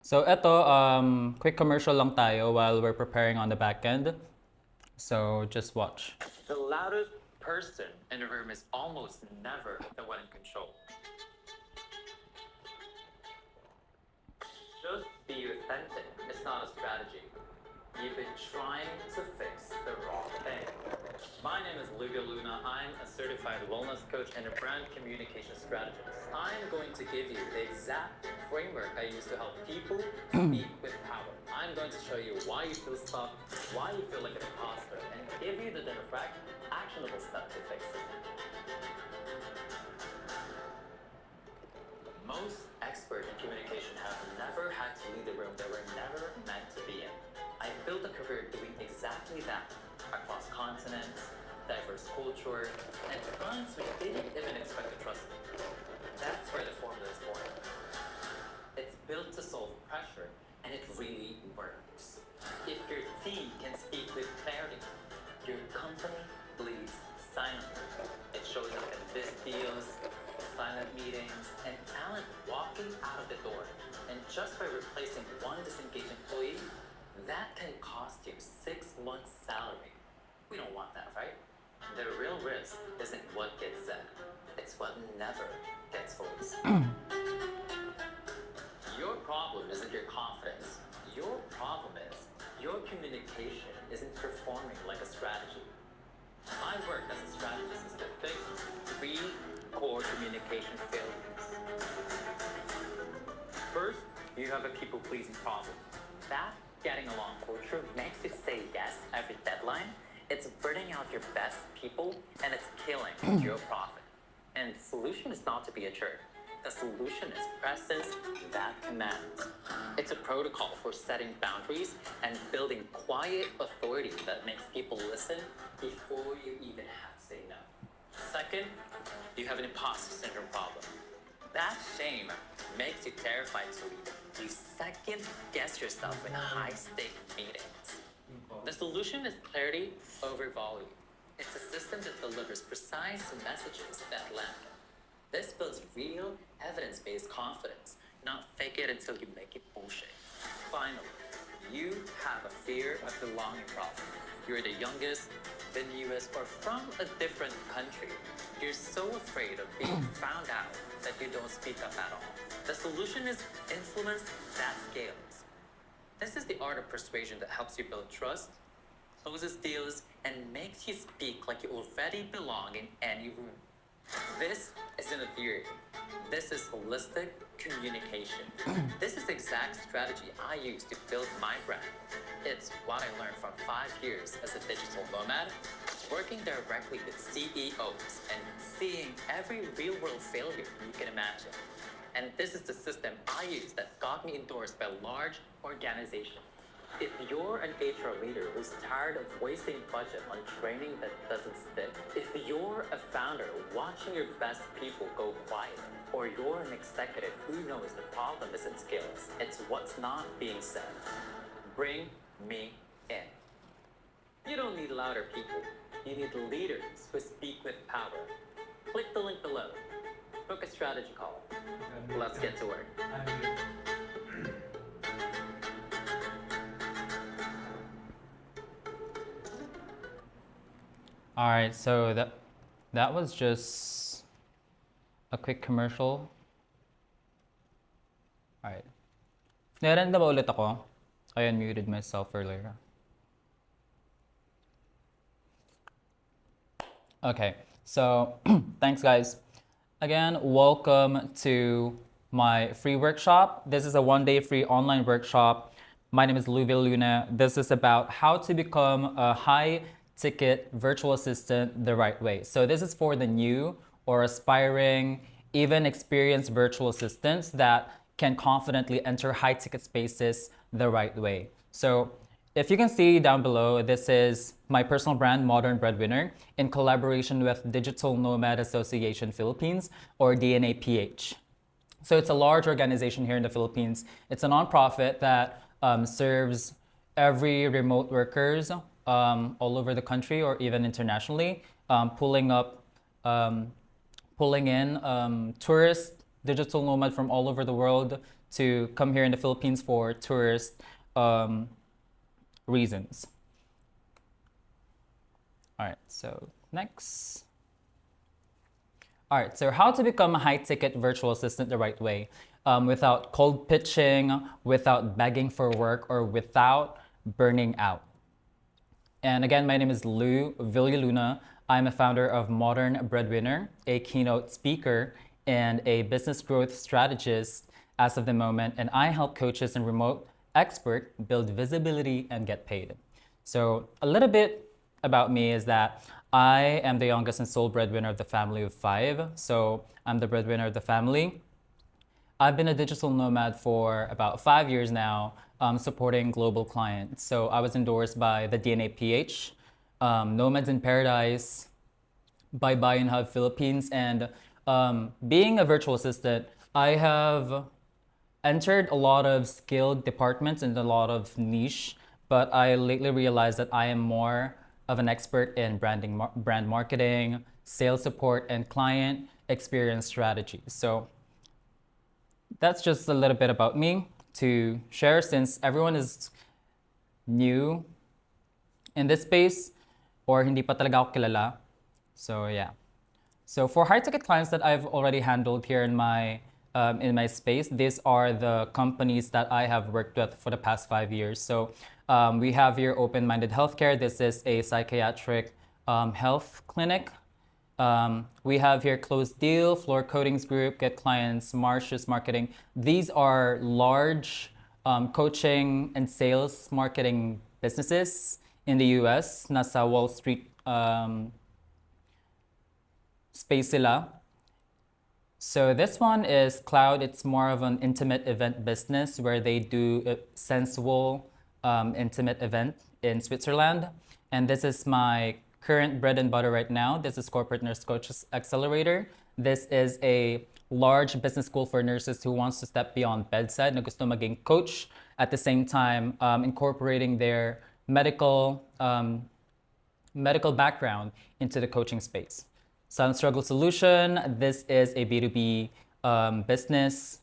So eto, quick commercial lang tayo while we're preparing on the back end. So just watch. The loudest person in the room is almost never the one in control. Just be authentic. It's not a strategy. You've been trying to fix the wrong thing. My name is Luga Luna. I'm a certified wellness coach and a brand communication strategist. I'm going to give you the exact framework I use to help people speak with power. I'm going to show you why you feel stuck, why you feel like an imposter, and give you the direct, actionable step to fix it. Most experts in communication have never had to leave the room they were never meant to be in. I built a career doing exactly that across continents, diverse culture, and clients who didn't even expect to trust me. That's where the formula is born. It's built to solve pressure, and it really works. If your team can speak with clarity, your company bleeds silently. It shows up in biz deals, silent meetings, and talent walking out of the door. And just by replacing one disengaged employee, that can cost you 6 months' salary. We don't want that, right? The real risk isn't what gets said, it's what never gets voiced. Your problem isn't your confidence. Your problem is your communication isn't performing like a strategy. My work as a strategist is to fix 3 core communication failures. First, you have a people-pleasing problem. That getting along culture makes you say yes every deadline. It's burning out your best people and it's killing your profit. And the solution is not to be a jerk. The solution is presence that commands. It's a protocol for setting boundaries and building quiet authority that makes people listen before you even have to say no. Second, you have an imposter syndrome problem. That shame makes you terrified to lead. You second guess yourself in high-stake meetings. The solution is clarity over volume. It's a system that delivers precise messages that land. This builds real, evidence-based confidence, not fake it until you make it bullshit. Finally, you have a fear of belonging problem. You're the youngest, the newest, or from a different country. You're so afraid of being found out that you don't speak up at all. The solution is influence that scales. This is the art of persuasion that helps you build trust, closes deals, and makes you speak like you already belong in any room. This isn't a theory. This is holistic communication. This is the exact strategy I use to build my brand. It's what I learned from 5 years as a digital nomad, working directly with CEOs and seeing every real-world failure you can imagine. And this is the system I use that got me endorsed by large organizations. If you're an HR leader who's tired of wasting budget on training that doesn't stick, if you're a founder watching your best people go quiet, or you're an executive who knows the problem isn't skills, it's what's not being said, bring me in. You don't need louder people. You need leaders who speak with power. Click the link below. Book a strategy call. Let's get to work. All right, so that was just a quick commercial. All right. Naranda ba ulit ako? I unmuted myself earlier. Okay, so thanks guys. Again, welcome to my free workshop. This is a 1-day free online workshop. My name is Louisville Luna. This is about how to become a high ticket virtual assistant the right way. So this is for the new or aspiring, even experienced virtual assistants that can confidently enter high ticket spaces the right way. So if you can see down below, this is my personal brand, Modern Breadwinner, in collaboration with Digital Nomad Association Philippines, or DNAPH. So it's a large organization here in the Philippines. It's a nonprofit that serves every remote workers all over the country or even internationally, pulling in tourists, digital nomad from all over the world to come here in the Philippines for tourist reasons. All right, so next. All right, so how to become a high-ticket virtual assistant the right way without cold pitching, without begging for work, or without burning out. And again, my name is Lou Villaluna. I'm a founder of Modern Breadwinner, a keynote speaker, and a business growth strategist as of the moment. And I help coaches and remote expert build visibility and get paid. So a little bit about me is that I am the youngest and sole breadwinner of the family of 5. So I'm the breadwinner of the family. I've been a digital nomad for about 5 years now, supporting global clients. So I was endorsed by the DNA PH, Nomads in Paradise, by Buy and Hub Philippines, and being a virtual assistant, I have entered a lot of skilled departments and a lot of niche, but I lately realized that I am more of an expert in brand marketing, sales support, and client experience strategy. So that's just a little bit about me to share since everyone is new in this space or hindi pa talaga ako kilala. So yeah. So for high ticket clients that I've already handled here in my space, these are the companies that I have worked with for the past 5 years. So we have here Open Minded Healthcare. This is a psychiatric health clinic. We have here Closed Deal, Floor Coatings Group, Get Clients, Marcius Marketing. These are large coaching and sales marketing businesses in the US. Nasa Wall Street space sila. So this one is Cloud. It's more of an intimate event business where they do a sensual intimate event in Switzerland. And this is my current bread and butter right now. This is Corporate Nurse Coaches Accelerator. This is a large business school for nurses who wants to step beyond bedside na gusto maging coach at the same time incorporating their medical background into the coaching space. Silent Struggle Solution, this is a B2B business,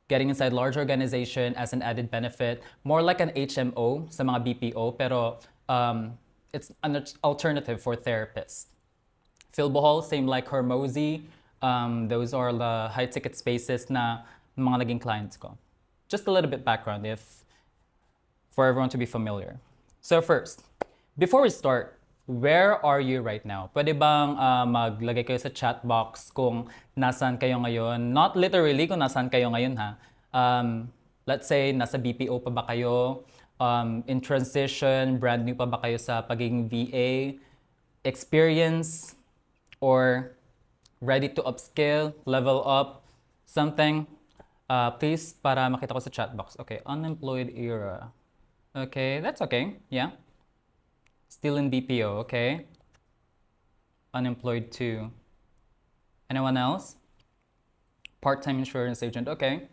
getting inside large organization as an added benefit, more like an HMO sa mga BPO, pero it's an alternative for therapists. Philbohol, same like Hormozy, those are the high ticket spaces na mga naging clients ko. Just a little bit background for everyone to be familiar. So first, before we start, where are you right now? Pwede bang maglagay kayo sa chat box kung nasaan kayo ngayon? Not literally kung nasaan kayo ngayon ha. Let's say nasa BPO pa ba kayo? In transition, brand new pa ba kayo sa pagiging VA? Experience? Or ready to upscale, level up, something? Please, para makita ko sa chat box. Okay, unemployed era. Okay, that's okay. Yeah. Still in BPO, okay? Unemployed too. Anyone else? Part-time insurance agent, okay.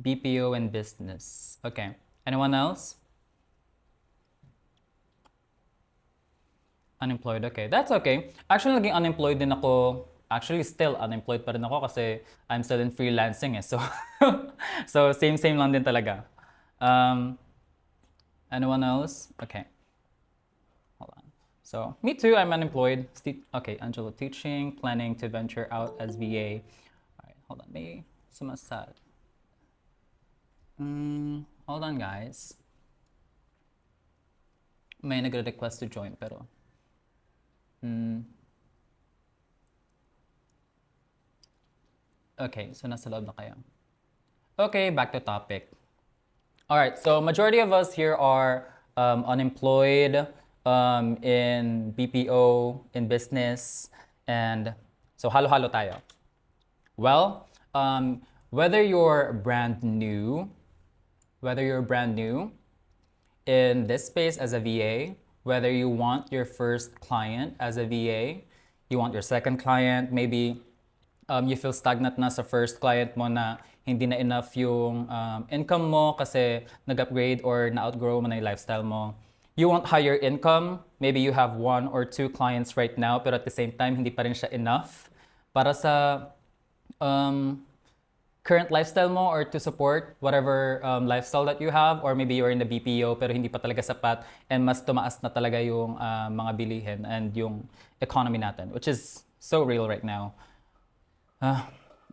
BPO and business, okay. Anyone else? Unemployed, okay. That's okay. Actually, naging unemployed din ako. Actually, still unemployed pa rin ako kasi I'm still in freelancing eh. So, so same lang din talaga. Anyone else? Okay. Hold on. So, me too, I'm unemployed. Okay, Angelo, teaching, planning to venture out as VA. All right, hold on. May sumasad. Hold on, guys. May nagre-request to join, pero... Okay, so nasa loob na kayo. Okay, back to topic. All right, so majority of us here are unemployed, in BPO, in business, and so halo-halo tayo. Well, whether you're brand new in this space as a VA, whether you want your first client as a VA, you want your second client, maybe you feel stagnant na sa first client mo na hindi na enough yung income mo kasi nag-upgrade or na-outgrow mo na yung lifestyle mo. You want higher income, maybe you have 1 or 2 clients right now pero at the same time hindi pa rin siya enough para sa current lifestyle mo or to support whatever lifestyle that you have, or maybe you're in the BPO pero hindi pa talaga sapat and mas tumaas na talaga yung mga bilihin and yung economy natin, which is so real right now.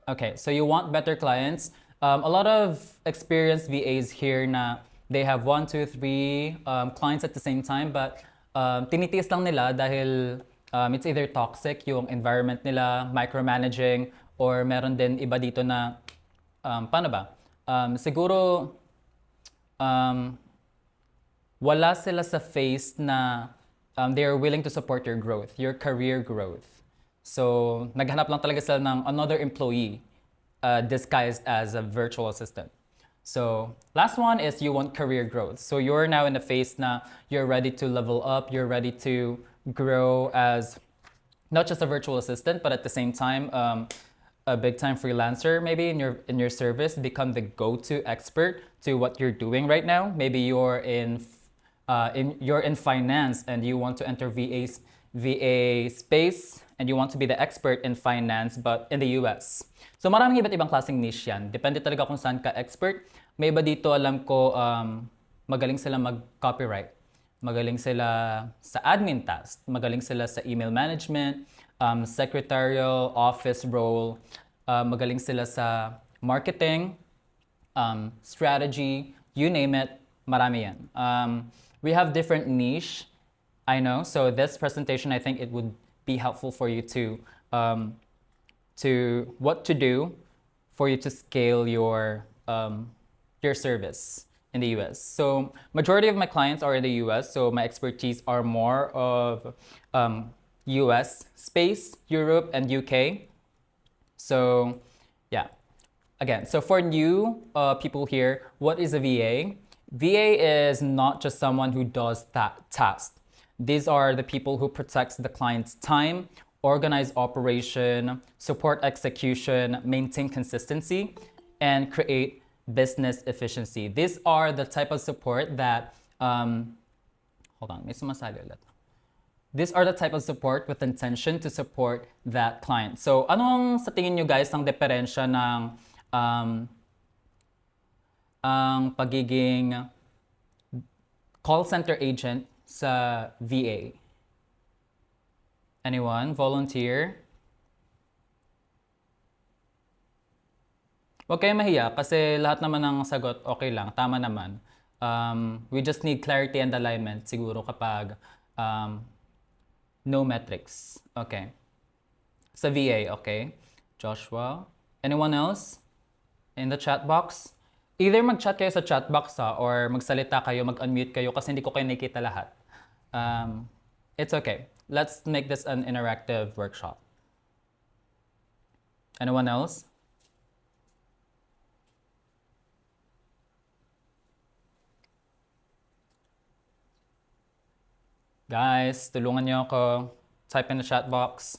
Okay, so you want better clients. A lot of experienced VAs here na they have 1, 2, 3 clients at the same time, but tinitiis lang nila dahil it's either toxic yung environment nila, micromanaging, or meron din iba dito na, paano ba? Siguro, wala sila sa phase na they are willing to support your growth, your career growth. So, naghanap lang talaga sila ng another employee disguised as a virtual assistant. So, last one is you want career growth. So, you're now in a phase na you're ready to level up, you're ready to grow as not just a virtual assistant, but at the same time, a big-time freelancer maybe in your service, become the go-to expert to what you're doing right now. Maybe you're in finance and you want to enter VA space and you want to be the expert in finance but in the US. So maraming iba't ibang klaseng niche yan. Depende talaga kung saan ka expert. May iba dito alam ko magaling sila mag-copyright. Magaling sila sa admin task. Magaling sila sa email management, secretarial, office role. Magaling sila sa marketing, strategy, you name it, marami yan. We have different niche, I know. So this presentation, I think it would be helpful for you to what to do for you to scale your service in the US. So majority of my clients are in the US, so my expertise are more of US space, Europe, and UK. So yeah, again, so for new people here, what is a VA? VA is not just someone who does that task. These are the people who protects the client's time, organize operation, support execution, maintain consistency, and create business efficiency. These are the type of support that, hold on, may sumasali ulit. These are the type of support with intention to support that client. So, anong sa tingin nyo guys ang diferensya ng ang pagiging call center agent sa VA? Anyone? Volunteer? Huwag kayong mahiya kasi lahat naman ng sagot okay lang, tama naman. We just need clarity and alignment siguro kapag no metrics. Okay. Sa VA, okay. Joshua? Anyone else? In the chat box? Either mag-chat kayo sa chat box or magsalita kayo, mag-unmute kayo kasi hindi ko kayo nakikita lahat. It's okay. Let's make this an interactive workshop. Anyone else? Guys, tulungan niyo ako. Type in the chat box.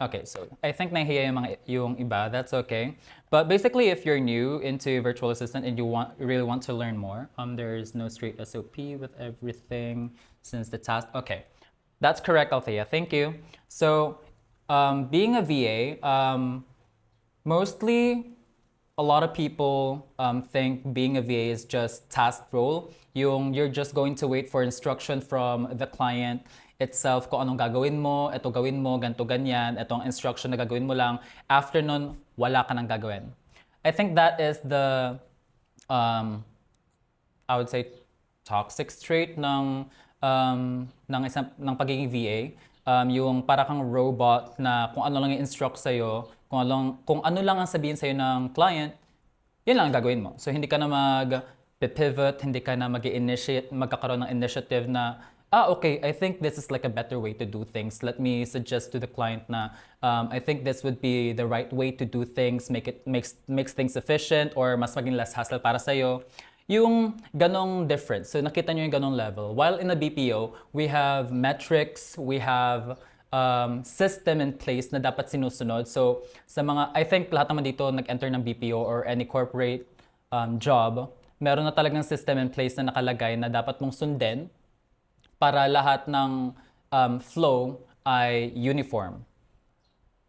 Okay, so I think nahihiya yung iba. That's okay. But basically, if you're new into virtual assistant and you really want to learn more, there's no straight SOP with everything since the task. Okay, that's correct, Althea. Thank you. So, being a VA, mostly a lot of people think being a VA is just task role. You're just going to wait for instruction from the client itself kung anong gagawin mo, ito gawin mo, ganito ganyan, itong instruction na gagawin mo lang. After nun, wala ka nang gagawin. I think that is the, I would say, toxic trait ng pagiging VA. Yung para kang robot na kung ano lang i-instruct sa'yo, kung ano lang ang sabihin sa'yo ng client, yun lang ang gagawin mo. So hindi ka na mag-pivot, hindi ka na mag-initiate, magkakaroon ng initiative na, okay, I think this is like a better way to do things. Let me suggest to the client na I think this would be the right way to do things, makes things efficient or mas maging less hassle para sa'yo. Yung ganong difference. So nakita nyo yung ganong level. While in the BPO, we have metrics, we have system in place na dapat sinusunod. So sa mga, I think lahat naman dito nag-enter ng BPO or any corporate job, meron na talagang system in place na nakalagay na dapat mong sundin para lahat ng flow ay uniform.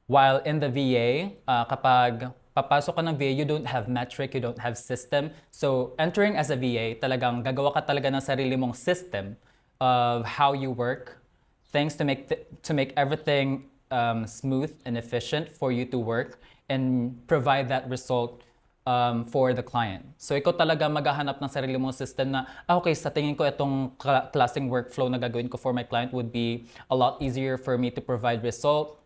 While in the VA, kapag papasok ka ng VA, you don't have metric, you don't have system. So entering as a VA, talagang gagawa ka talaga ng sarili mong system of how you work, things to make everything smooth and efficient for you to work and provide that result for the client. So ikaw talaga maghahanap ng sarili mong system na, okay, sa tingin ko itong klaseng workflow na gagawin ko for my client would be a lot easier for me to provide result.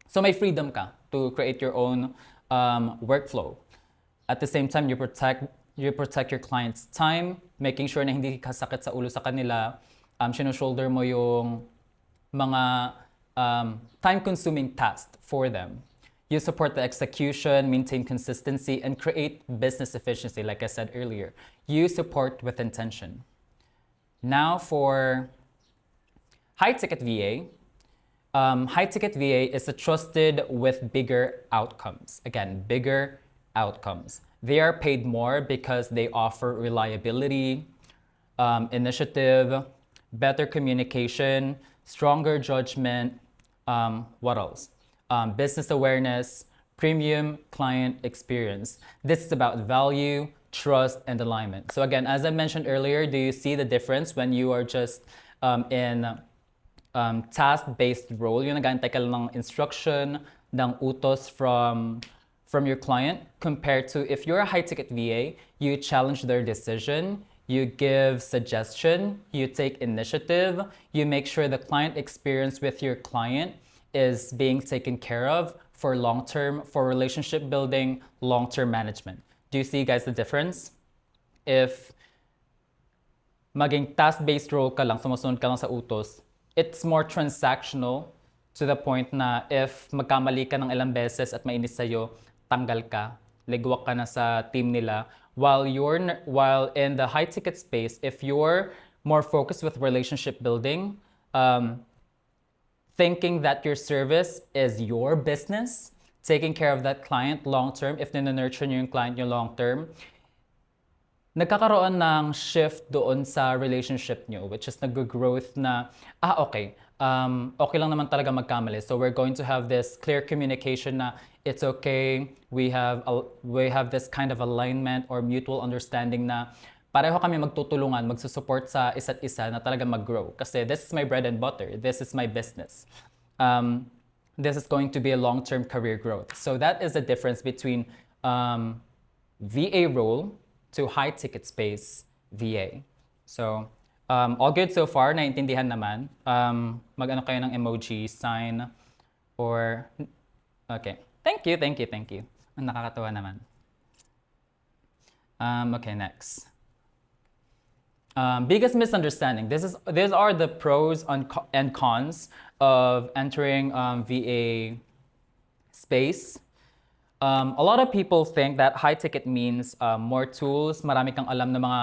So may freedom ka to create your own workflow. At the same time, you protect your client's time, making sure na hindi ka sakit sa ulo sa kanila. Shoulder mo yung mga time-consuming tasks for them. You support the execution, maintain consistency, and create business efficiency, like I said earlier. You support with intention. Now for high-ticket VA. High-ticket VA is trusted with bigger outcomes. Again, bigger outcomes. They are paid more because they offer reliability, initiative, better communication, stronger judgment, what else? Business awareness, premium client experience. This is about value, trust, and alignment. So again, as I mentioned earlier, do you see the difference when you are just in task-based role, yung nag-aantay ka lang ng instruction, ng utos from your client, compared to if you're a high-ticket VA, you challenge their decision, you give suggestion, you take initiative, you make sure the client experience with your client is being taken care of for long-term, for relationship building, long-term management. Do you see, guys, the difference? If maging task-based role ka lang, sumusunod ka lang sa utos, it's more transactional to the point na if magkamali ka ng ilang beses at mainis sa'yo, tanggal ka, ligwak ka na sa team nila. While in the high ticket space, if you're more focused with relationship building, thinking that your service is your business, taking care of that client long term, if nurture niyo yung client niyo long term, nagkakaroon ng shift doon sa relationship nyo, which is nag-growth na, okay, okay lang naman talaga magkamali. So we're going to have this clear communication na it's okay, we have this kind of alignment or mutual understanding na pareho kami magtutulungan, magsusupport sa isa't isa na talaga mag-grow. Kasi this is my bread and butter, this is my business. This is going to be a long-term career growth. So that is the difference between VA role to high-ticket space VA. So, all good so far, naintindihan naman. Mag-ano kayo ng emoji, sign, or... Okay. Thank you. Ang nakakatawa naman. Okay, next. Biggest misunderstanding. These are the pros and cons of entering VA space. A lot of people think that high ticket means more tools, marami kang alam na mga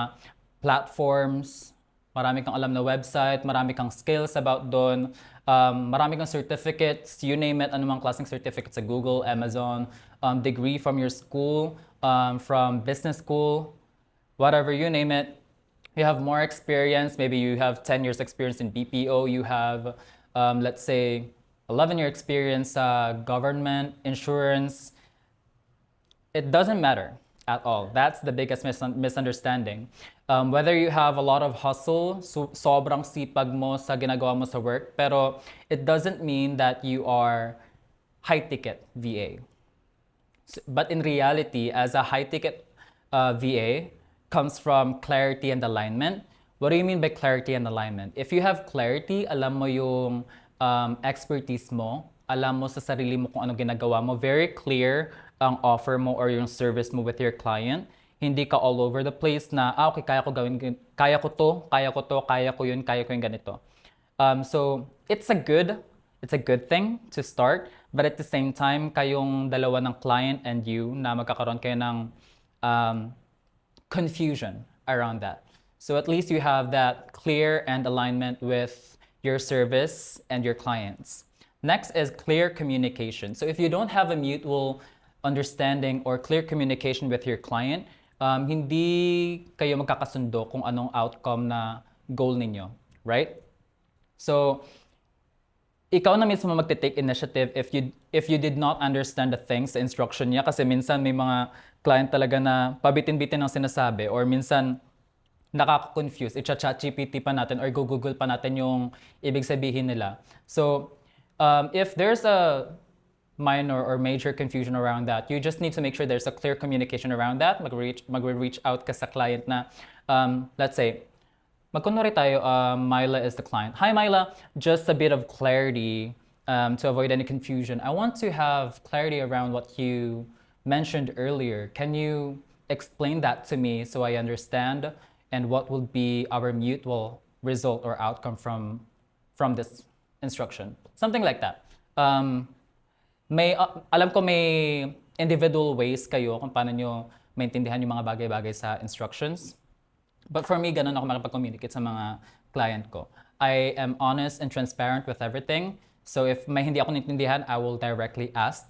platforms, marami kang alam na website, marami kang skills about doon, marami kang certificates, you name it, anumang klaseng certificates sa Google, Amazon, degree from your school, from business school, whatever, you name it. You have more experience, maybe you have 10 years experience in BPO, you have, let's say, 11-year experience government, insurance. It doesn't matter at all. That's the biggest misunderstanding. Whether you have a lot of hustle, sobrang sipag mo sa ginagawa mo sa work, pero it doesn't mean that you are high-ticket VA. But in reality, as a high-ticket VA, comes from clarity and alignment. What do you mean by clarity and alignment? If you have clarity, alam mo yung expertise mo, alam mo sa sarili mo kung ano ginagawa mo, very clear ang offer mo or yung service mo with your client. Hindi ka all over the place na, okay, kaya ko yun, kaya ko yung ganito. So it's a good thing to start, but at the same time, kayong dalawa ng client and you na magkakaroon kayo ng confusion around that. So at least you have that clear and alignment with your service and your clients. Next is clear communication. So if you don't have a mutual understanding or clear communication with your client, hindi kayo magkakasundo kung anong outcome na goal ninyo, right? So ikaw na mismo magte-take initiative if you did not understand the things sa instruction niya kasi minsan may mga client talaga na pabitin-bitin ang sinasabi or minsan nakaka-confuse. I-chat GPT pa natin or Google pa natin yung ibig sabihin nila. So, if there's a minor or major confusion around that, you just need to make sure there's a clear communication around that. Mag-reach out ka sa client na, let's say, magkunwari tayo, Myla is the client. Hi, Myla. Just a bit of clarity to avoid any confusion. I want to have clarity around what you mentioned earlier. Can you explain that to me so I understand and what will be our mutual result or outcome from this instruction? Something like that. Alam ko may individual ways kayo kung paano nyo maintindihan yung mga bagay-bagay sa instructions. But for me, ganun ako makipag-communicate sa mga client ko. I am honest and transparent with everything. So if may hindi ako naintindihan, I will directly ask.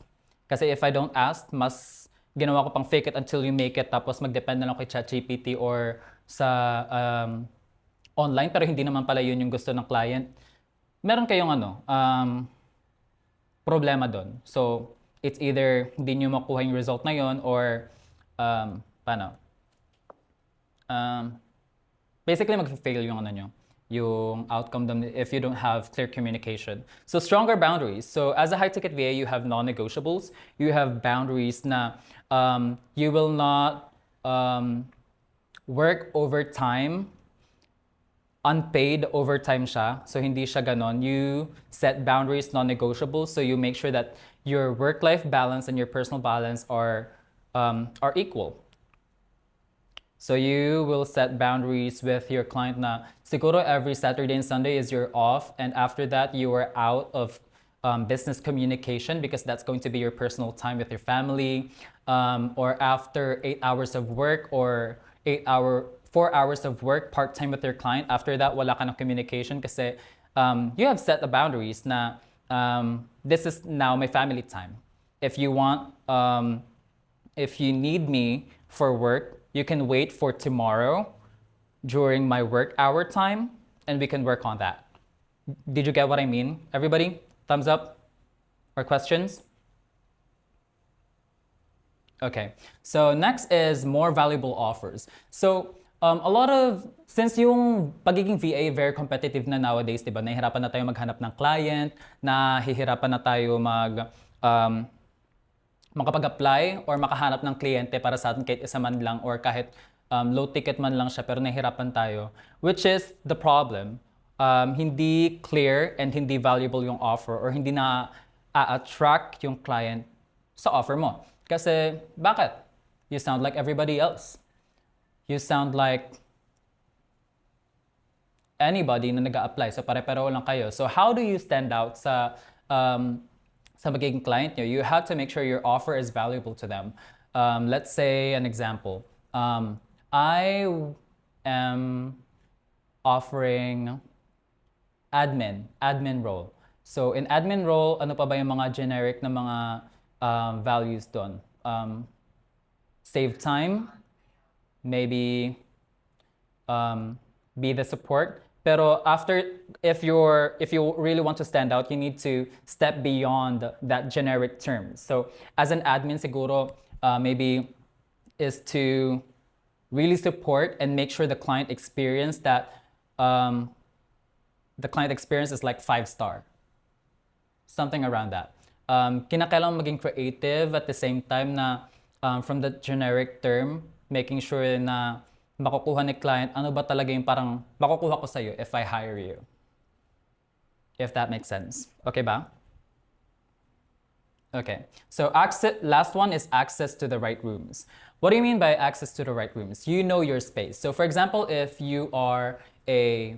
Kasi if I don't ask, mas ginawa ko pang fake it until you make it, tapos mag-depend na lang kay ChatGPT or sa online, pero hindi naman pala yun yung gusto ng client. Meron kayong problema doon. So it's either hindi nyo makuha yung result na yun or basically mag-fail yung yung outcome if you don't have clear communication. So stronger boundaries. So as a high-ticket VA, you have non-negotiables. You have boundaries na you will not work overtime. Unpaid overtime siya. So hindi siya ganon. You set boundaries, non-negotiables. So you make sure that your work-life balance and your personal balance are equal. So you will set boundaries with your client na siguro every Saturday and Sunday is your off, and after that you are out of business communication because that's going to be your personal time with your family, or after 8 hours of work or 4 hours of work part-time with your client. After that, wala ka ng communication kasi you have set the boundaries na this is now my family time. If you want, if you need me for work, you can wait for tomorrow during my work hour time and we can work on that. Did you get what I mean? Everybody, thumbs up or questions? Okay, so next is more valuable offers. So since yung pagiging VA very competitive na nowadays, diba? Nahihirapan na tayo maghanap ng client, nahihirapan na tayo makapag-apply or makahanap ng kliyente para sa atin kahit isa man lang or kahit low ticket man lang siya pero nahihirapan tayo, which is the problem. Hindi clear and hindi valuable yung offer or hindi na attract yung client sa offer mo. Kasi bakit? You sound like everybody else. You sound like anybody na nag-a-apply. So pare-pareho lang kayo. So how do you stand out sa magiging client nyo? You have to make sure your offer is valuable to them. Let's say an example. I am offering admin role. So in admin role, ano pa ba yung mga generic na mga values doon? Save time, maybe be the support. Pero if you really want to stand out, you need to step beyond that generic term. So as an admin, siguro maybe is to really support and make sure the client experience is like 5-star. Something around that. Kinakailangan maging creative at the same time na from the generic term, making sure na makukuha ni client, ano ba talaga yung parang makukuha ko sa'yo if I hire you. If that makes sense. Okay ba? Okay. So last one is access to the right rooms. What do you mean by access to the right rooms? You know your space. So for example, if you are a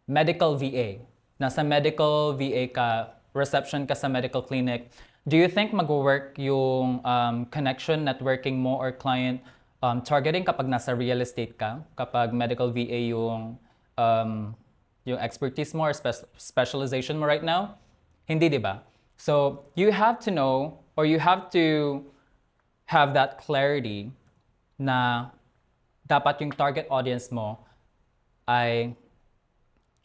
medical VA, nasa medical VA ka, reception ka sa medical clinic, do you think mag-work yung connection, networking mo or client targeting kapag nasa real estate ka, kapag medical VA yung expertise mo or specialization mo right now? Hindi, di ba? So you have to know or you have to have that clarity na dapat yung target audience mo ay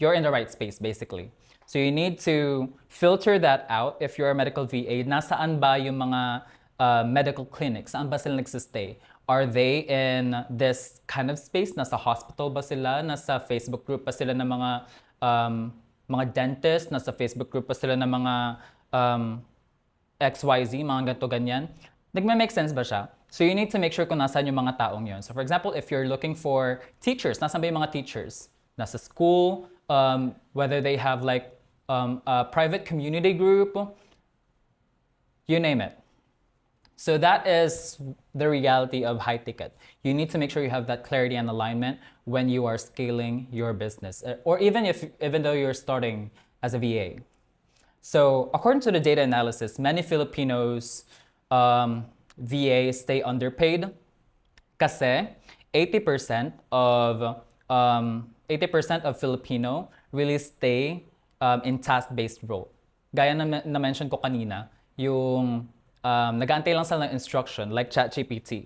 you're in the right space, basically. So you need to filter that out. If you're a medical VA, nasaan ba yung mga medical clinics? Saan ba sila nagsistay? Are they in this kind of space? Nasa hospital ba sila? Nasa Facebook group ba sila ng mga dentist? Nasa Facebook group ba sila ng mga XYZ, mga ganito ganyan? Nagme-make sense ba siya? So you need to make sure kung nasaan yung mga taong yun. So for example, if you're looking for teachers, nasaan ba yung mga teachers? Nasa school, whether they have like a private community group, you name it. So that is the reality of high ticket. You need to make sure you have that clarity and alignment when you are scaling your business, or even though you're starting as a VA. So according to the data analysis, many Filipinos VAs stay underpaid kasi 80% of 80% of Filipino really stay in task-based role. Gaya na mention ko kanina, yung nag-aantay lang sila ng instruction like ChatGPT.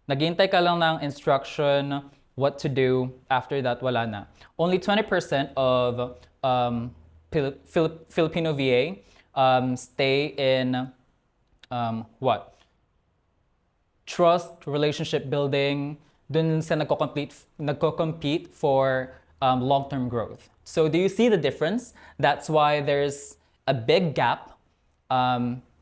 Naghihintay ka lang ng instruction, what to do, after that wala na. Only 20% of Filipino VA stay in what? Trust, relationship building, dun sa nagko-compete for long-term growth. So do you see the difference? That's why there's a big gap.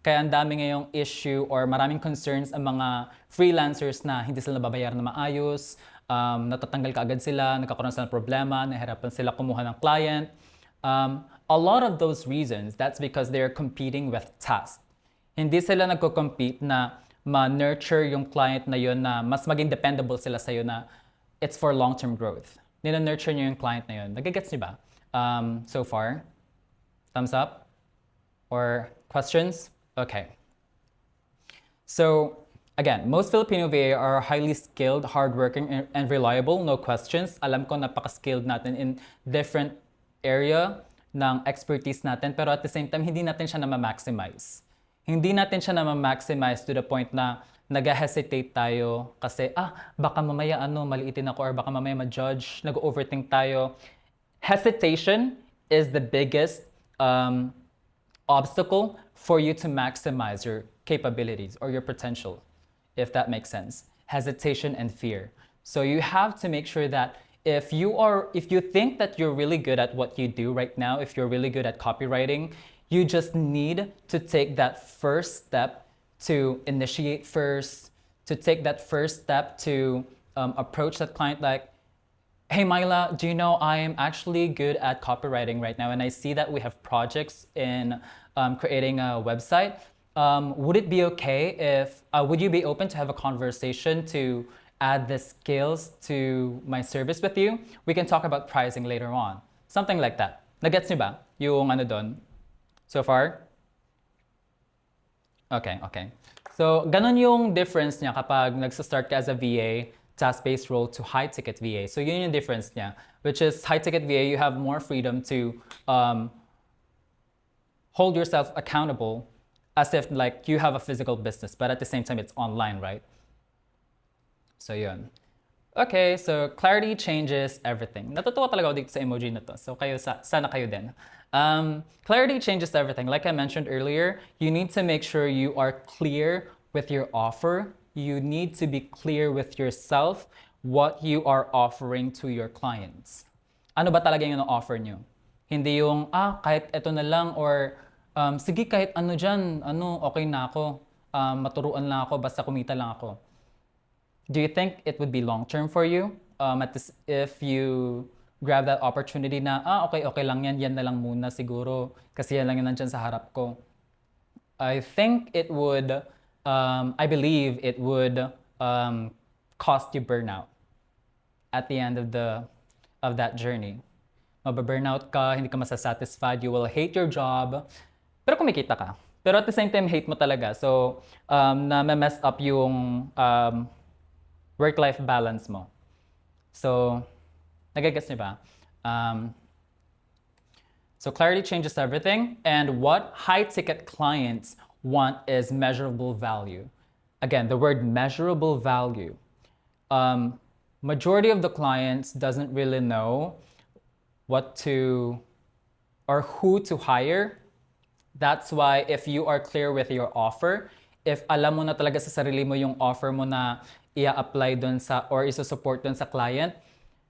Kaya ang dami ngayong issue or maraming concerns ang mga freelancers na hindi sila nababayaran na maayos, natatanggal kaagad sila, nagkakaroon sila ng problema, nahirapan sila kumuha ng client. A lot of those reasons, that's because they're competing with tasks. Hindi sila nagko-compete na ma-nurture yung client na yun na mas maging dependable sila sa'yo na it's for long-term growth. Nina-nurture nyo yung client na yun. Nagigets niyo ba? So far? Thumbs up? Or questions? Okay. So, again, most Filipino VA are highly skilled, hardworking, and reliable, no questions. Alam ko napaka-skilled natin in different area ng expertise natin, pero at the same time, hindi natin siya na-maximize. Hindi natin siya na-maximize to the point na nag-hesitate tayo kasi, baka mamaya maliitin ako or baka mamaya ma-judge, nag-overthink tayo. Hesitation is the biggest obstacle for you to maximize your capabilities or your potential, if that makes sense. Hesitation and fear. So you have to make sure that if you think that you're really good at what you do right now, if you're really good at copywriting, you just need to take that first step to initiate first, to take that first step to approach that client like, hey Myla, do you know I am actually good at copywriting right now and I see that we have projects in creating a website. Would it be okay if, would you be open to have a conversation to add the skills to my service with you? We can talk about pricing later on. Something like that. Nagets niyo ba yung ano doon? So far? Okay. So, ganun yung difference niya kapag nagsa-start ka as a VA, task-based role to high-ticket VA. So, yun yung difference niya. Which is, high-ticket VA, you have more freedom to hold yourself accountable as if like you have a physical business, but at the same time, it's online, right? So, yun. Okay, so clarity changes everything. Natutuwa talaga ako dito sa emoji na to. So, sana kayo din. Clarity changes everything. Like I mentioned earlier, you need to make sure you are clear with your offer. You need to be clear with yourself what you are offering to your clients. Ano ba talaga yung offer nyo? Hindi yung, kahit eto na lang or sige kahit ano dyan, okay na ako. Maturuan lang ako, basta kumita lang ako. Do you think it would be long-term for you if you grab that opportunity na, okay lang yan na lang muna siguro kasi yan lang yan nandyan sa harap ko? I think it would, I believe it would cost you burnout at the end of that journey. Mababurnout ka, hindi ka masasatisfied, you will hate your job, pero kumikita ka. Pero at the same time, hate mo talaga. So, na-mess up yung work-life balance mo. So, nagagets niyo ba? So clarity changes everything. And what high-ticket clients want is measurable value. Again, the word measurable value. Majority of the clients doesn't really know what to or who to hire. That's why if you are clear with your offer, if alam mo na talaga sa sarili mo yung offer mo na i-apply doon sa or isusupport doon sa client,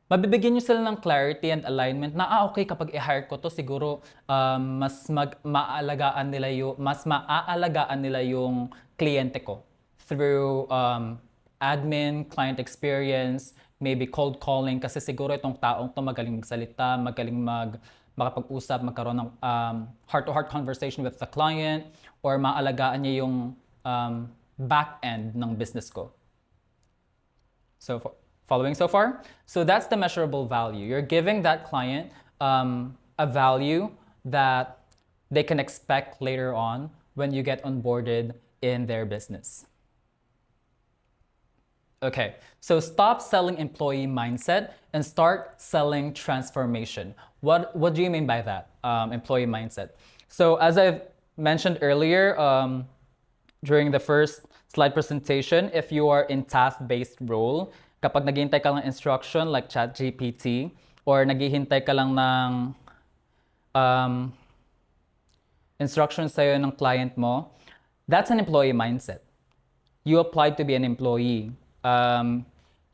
mabibigyan nyo sila ng clarity and alignment na okay, kapag i-hire ko to siguro mas maaalagaan nila yung kliyente ko through admin, client experience, maybe cold calling kasi siguro itong taong to magaling magsalita, makapag-usap, magkaroon ng heart-to-heart conversation with the client, or maalagaan niya yung back end ng business ko. So, following so far? So that's the measurable value. You're giving that client a value that they can expect later on when you get onboarded in their business. Okay, so stop selling employee mindset and start selling transformation. What do you mean by that, employee mindset? So as I've mentioned earlier during the first slide presentation, if you are in task-based role, kapag naghihintay ka lang ng instruction like ChatGPT or naghihintay ka lang ng instructions sa'yo ng client mo, that's an employee mindset. You applied to be an employee.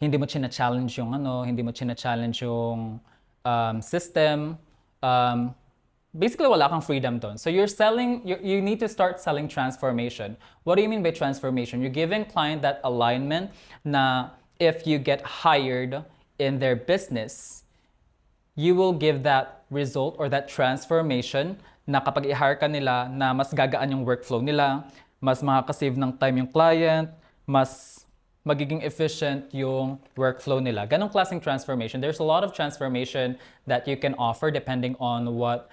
Hindi mo china-challenge yung hindi mo china-challenge yung system. Basically, wala kang freedom doon. So you need to start selling transformation. What do you mean by transformation? You're giving client that alignment na if you get hired in their business, you will give that result or that transformation na kapag i-hire ka nila na mas gagaan yung workflow nila, mas makaka-save ng time yung client, mas magiging efficient yung workflow nila. Ganong klaseng transformation. There's a lot of transformation that you can offer depending on what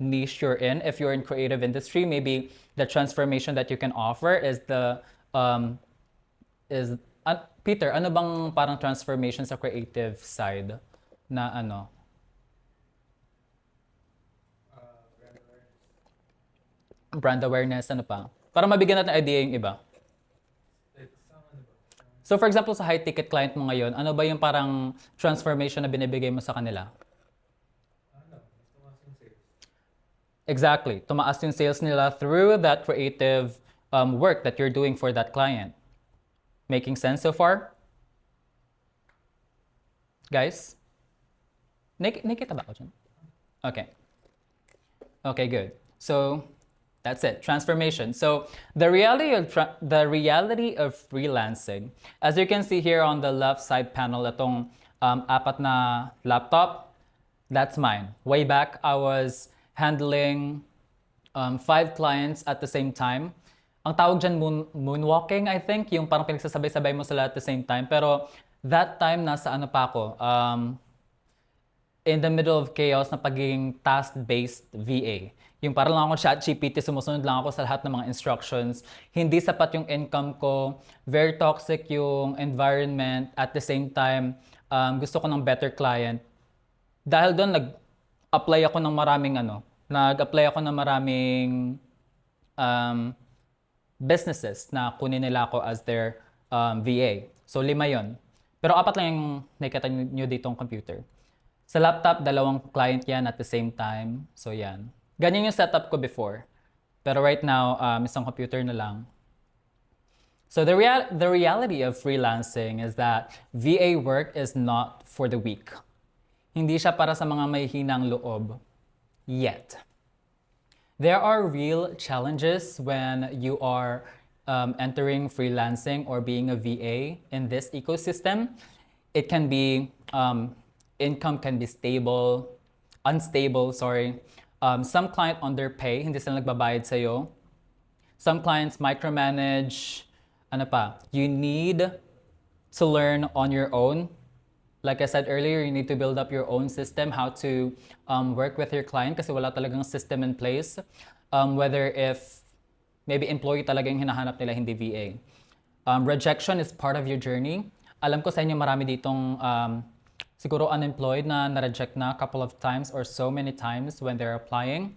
niche you're in. If you're in creative industry, maybe the transformation that you can offer is Peter, ano bang parang transformation sa creative side na brand awareness, ano pa? Para mabigyan natin idea yung iba. So for example, sa high-ticket client mo ngayon, ano ba yung parang transformation na binibigay mo sa kanila? Exactly. Tumaas yung sales nila through that creative work that you're doing for that client. Making sense so far? Guys? Nakita ba ako dyan? Okay. Okay, good. So, that's it. Transformation. So the reality of freelancing, as you can see here on the left side panel, itong apat na laptop, that's mine. Way back, I was handling 5 clients at the same time. Ang tawag dyan moonwalking, I think, yung parang pinagsasabay-sabay mo sila at the same time. Pero that time, nasa pa ako, in the middle of chaos na pagiging task-based VA. Yung parang lang ako ChatGPT, sumusunod lang ako sa lahat ng mga instructions. Hindi sapat yung income ko. Very toxic yung environment. At the same time, gusto ko ng better client. Dahil doon, nag-apply ako ng maraming businesses na kunin nila ako as their VA. So 5 yon. Pero 4 lang yung nakikita nyo ditong computer. Sa laptop, 2 client yan at the same time. So yan. Ganyan yung setup ko before. Pero right now, isang computer na lang. So the reality of freelancing is that VA work is not for the weak. Hindi siya para sa mga may hinang loob. Yet. There are real challenges when you are entering freelancing or being a VA in this ecosystem. It can be, income can be unstable. Some client underpay, hindi sila nagbabayad sa'yo. Some clients micromanage. You need to learn on your own. Like I said earlier, you need to build up your own system, how to work with your client kasi wala talagang system in place. Whether if maybe employee talaga yung hinahanap nila, hindi VA. Rejection is part of your journey. Alam ko sa inyo marami ditong siguro unemployed na na-reject na a couple of times or so many times when they're applying.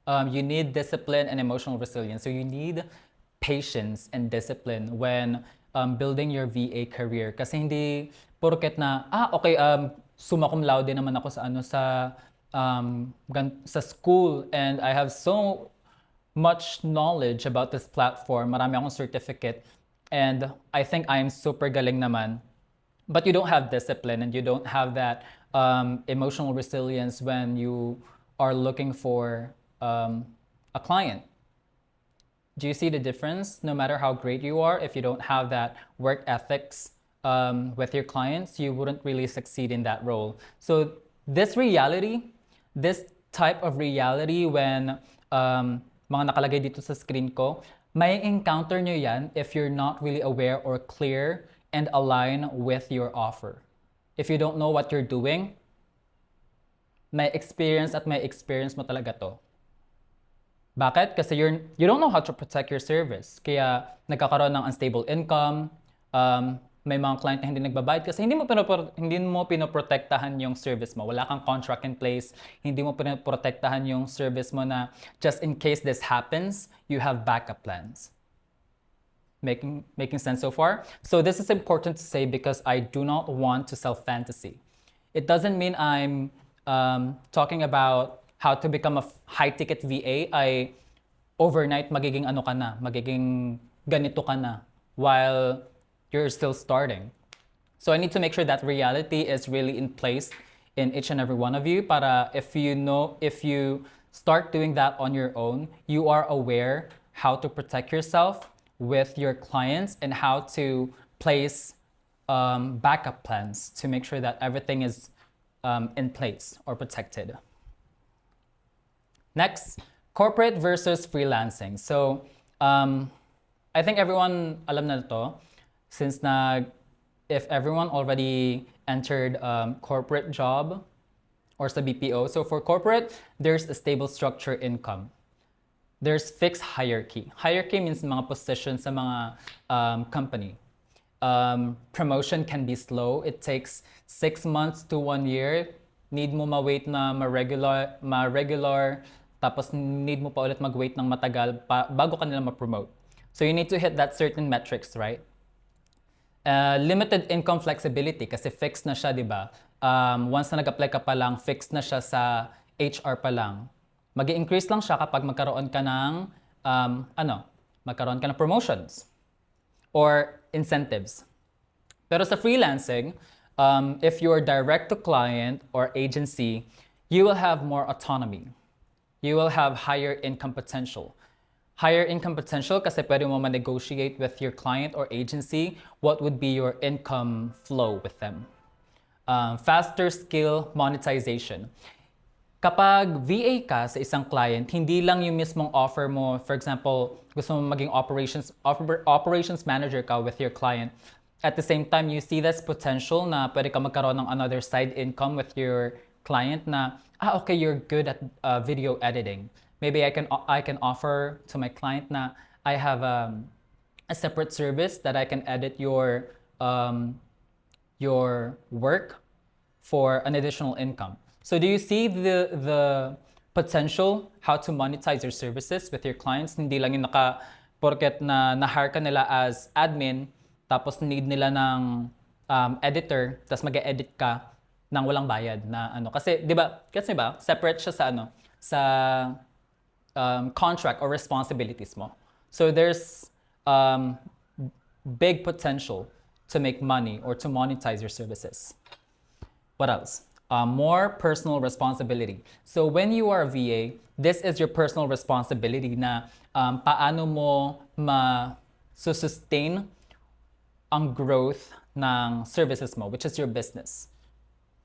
You need discipline and emotional resilience. So you need patience and discipline when building your VA career. Kasi hindi porket na, summa cum laude naman ako sa sa school, and I have so much knowledge about this platform. Marami akong certificate, and I think I am super galing naman. But you don't have discipline, and you don't have that emotional resilience when you are looking for a client. Do you see the difference? No matter how great you are, if you don't have that work ethics with your clients, you wouldn't really succeed in that role. So this type of reality, when mga nakalagay dito sa screen ko, may encounter nyo yan if you're not really aware or clear and align with your offer. If you don't know what you're doing, may experience mo talaga to. Bakit? Kasi you don't know how to protect your service. Kaya nagkakaroon ng unstable income, may mga client na hindi nagbabayad kasi hindi mo pinoprotektahan yung service mo. Wala kang contract in place, hindi mo pinoprotektahan yung service mo na just in case this happens, you have backup plans. Making sense so far? So this is important to say because I do not want to sell fantasy. It doesn't mean I'm talking about how to become a high-ticket VA ay overnight magiging ganito ka na while you're still starting. So I need to make sure that reality is really in place in each and every one of you para if you start doing that on your own, you are aware how to protect yourself with your clients and how to place backup plans to make sure that everything is in place or protected. Next, corporate versus freelancing. So, I think everyone alam na to since if everyone already entered corporate job or sa BPO. So for corporate, there's a stable structure income. There's fixed hierarchy. Hierarchy means mga positions sa mga company. Promotion can be slow. It takes 6 months to 1 year. Need mo ma-wait na ma-regular, tapos need mo pa ulit mag-wait ng matagal bago ka nila ma-promote. So you need to hit that certain metrics, right? Limited income flexibility kasi fixed na siya, di ba? Once na nag-apply ka pa lang, fixed na siya sa HR pa lang. Mag-i-increase lang siya kapag magkaroon ka ng promotions or incentives. Pero sa freelancing, if you're direct to client or agency, you will have more autonomy. You will have higher income potential. Higher income potential kasi pwede mo ma-negotiate with your client or agency what would be your income flow with them. Faster skill monetization. Kapag VA ka sa isang client, hindi lang yung mismong offer mo, for example, gusto mo maging operations manager ka with your client. At the same time, you see this potential na pwede ka magkaroon ng another side income with your client na, okay, you're good at video editing. Maybe I can offer to my client na I have a separate service that I can edit your work for an additional income. So do you see the potential how to monetize your services with your clients? Hindi lang yung porket na-hire ka nila as admin, tapos need nila ng editor, tapos mag-edit ka nang walang bayad na Kasi, di ba, separate siya sa contract or responsibilities mo. So there's big potential to make money or to monetize your services. What else? More personal responsibility. So when you are a VA, this is your personal responsibility na paano mo sustain ang growth ng services mo, which is your business.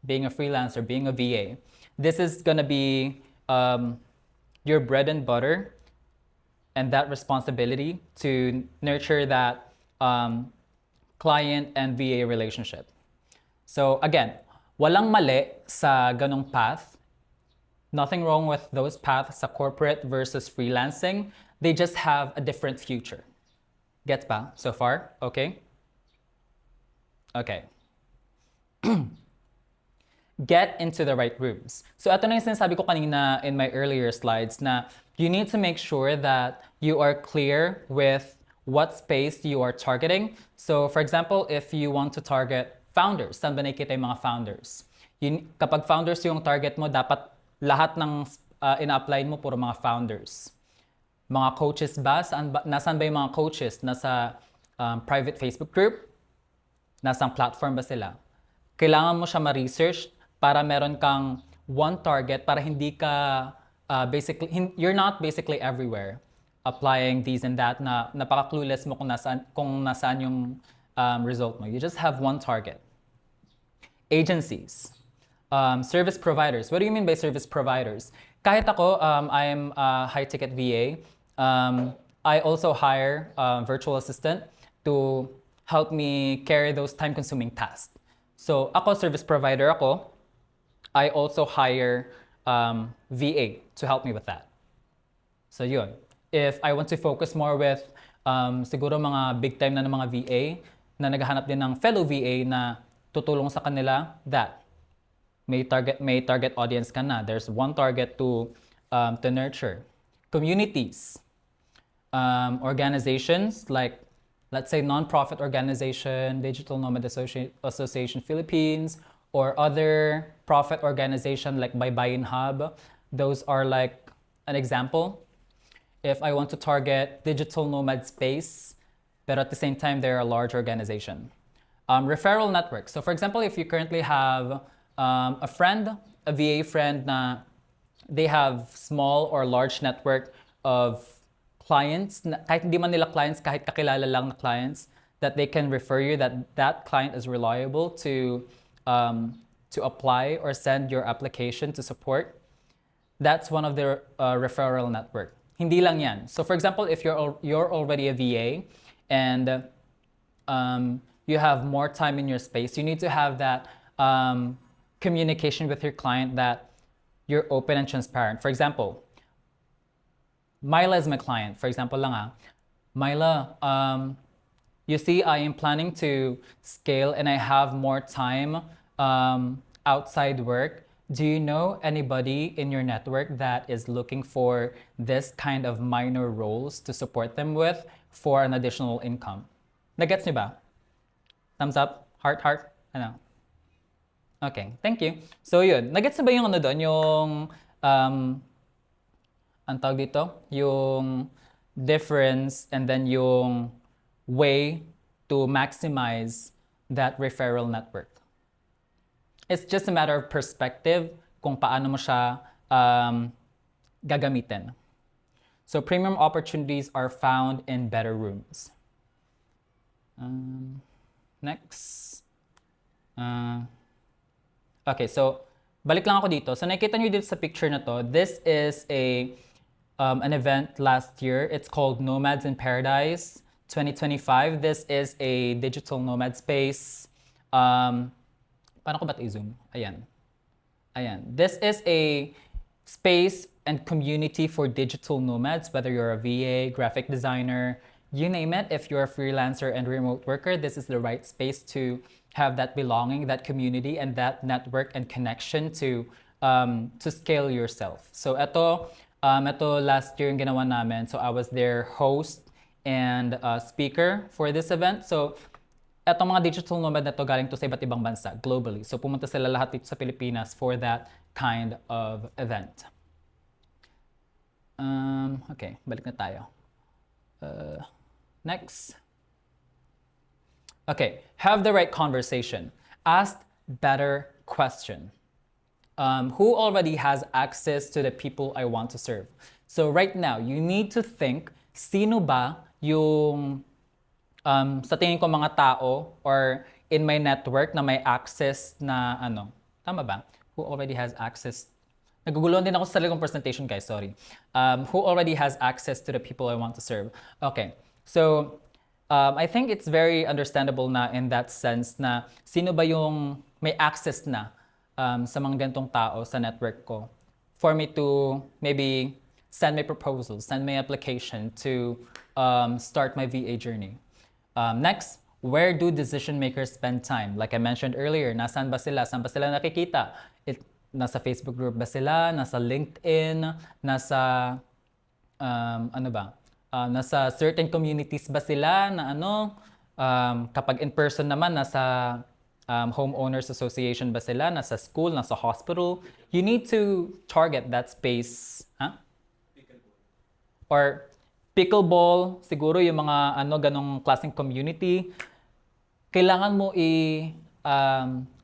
Being a freelancer, being a VA. This is gonna be your bread and butter and that responsibility to nurture that client and VA relationship. So again, walang mali sa ganong path. Nothing wrong with those paths sa corporate versus freelancing. They just have a different future. Gets ba so far? Okay? Okay. Get into the right rooms. So ito na yung sinasabi ko kanina in my earlier slides na you need to make sure that you are clear with what space you are targeting. So for example, if you want to target founders, saan ba nakikita yung mga founders? Kapag founders yung target mo, dapat lahat ng ina-apply mo puro mga founders. Mga coaches ba? Nasaan ba yung mga coaches? Nasa private Facebook group? Nasang platform ba sila? Kailangan mo siya ma-research para meron kang one target para hindi ka you're not basically everywhere applying these and that na napaka-clueless mo kung nasaan yung result mo. You just have one target. Agencies. Service providers. What do you mean by service providers? Kahit ako, I'm a high-ticket VA. I also hire a virtual assistant to help me carry those time-consuming tasks. So, ako, service provider ako. I also hire VA to help me with that. So, yun. If I want to focus more with siguro mga big time na ng mga VA na naghahanap din ng fellow VA na tutulong sa kanila, that may target audience ka na. There's one target to nurture. Communities, organizations like, let's say, nonprofit organization, Digital Nomad Association Philippines, or other profit organization like Baybayin Hub. Those are like an example. If I want to target digital nomad space, but at the same time, they're a large organization. Referral network. So for example, if you currently have a friend, a VA friend na they have small or large network of clients, kahit hindi man nila clients, kahit kakilala lang na clients, that they can refer you, that client is reliable to apply or send your application to support. That's one of the referral network. Hindi lang yan. So for example, if you're already a VA and you have more time in your space, you need to have that communication with your client that you're open and transparent. For example, Myla is my client. For example lang Myla, you see, I am planning to scale and I have more time outside work. Do you know anybody in your network that is looking for this kind of minor roles to support them with for an additional income? Nagets niyo ba? Thumbs up? Heart? Ano? Okay, thank you. So yun, nagets na ba yung ano doon? Yung, ang tawag dito? Yung difference and then yung way to maximize that referral network. It's just a matter of perspective kung paano mo siya gagamitin. So premium opportunities are found in better rooms. Next. Okay, so balik lang ako dito. So nakikita nyo dito sa picture na to, this is an event last year. It's called Nomads in Paradise 2025. This is a digital nomad space. Paano ko ba't i-zoom? Ayan. This is a space and community for digital nomads, whether you're a VA, graphic designer, you name it. If you're a freelancer and remote worker, this is the right space to have that belonging, that community, and that network and connection to scale yourself. So ito last year yung ginawa namin. So I was their host and speaker for this event. So etong mga digital nomad na to galing to sa iba't ibang bansa globally. So pumunta sila lahat dito sa Pilipinas for that kind of event. Okay, balik na tayo. Next. Okay, have the right conversation. Ask better question. Who already has access to the people I want to serve? So right now, you need to think, sino ba yung sa tingin ko mga tao or in my network na may access na tama ba? Who already has access? Naguguluhan din ako sa talagang presentation, guys, sorry. Who already has access to the people I want to serve? Okay, so I think it's very understandable na in that sense na sino ba yung may access na sa mga ganitong tao sa network ko for me to maybe send my proposal, send my application to start my VA journey. Next, where do decision makers spend time? Like I mentioned earlier, nasaan ba sila? Saan ba sila nakikita? Nasa Facebook group ba sila? Nasa LinkedIn? Nasa, nasa certain communities ba sila na kapag in person naman, nasa homeowners association ba sila, nasa school, nasa hospital, you need to target that space. Huh? Or pickleball, siguro yung mga ganong klaseng community, kailangan mo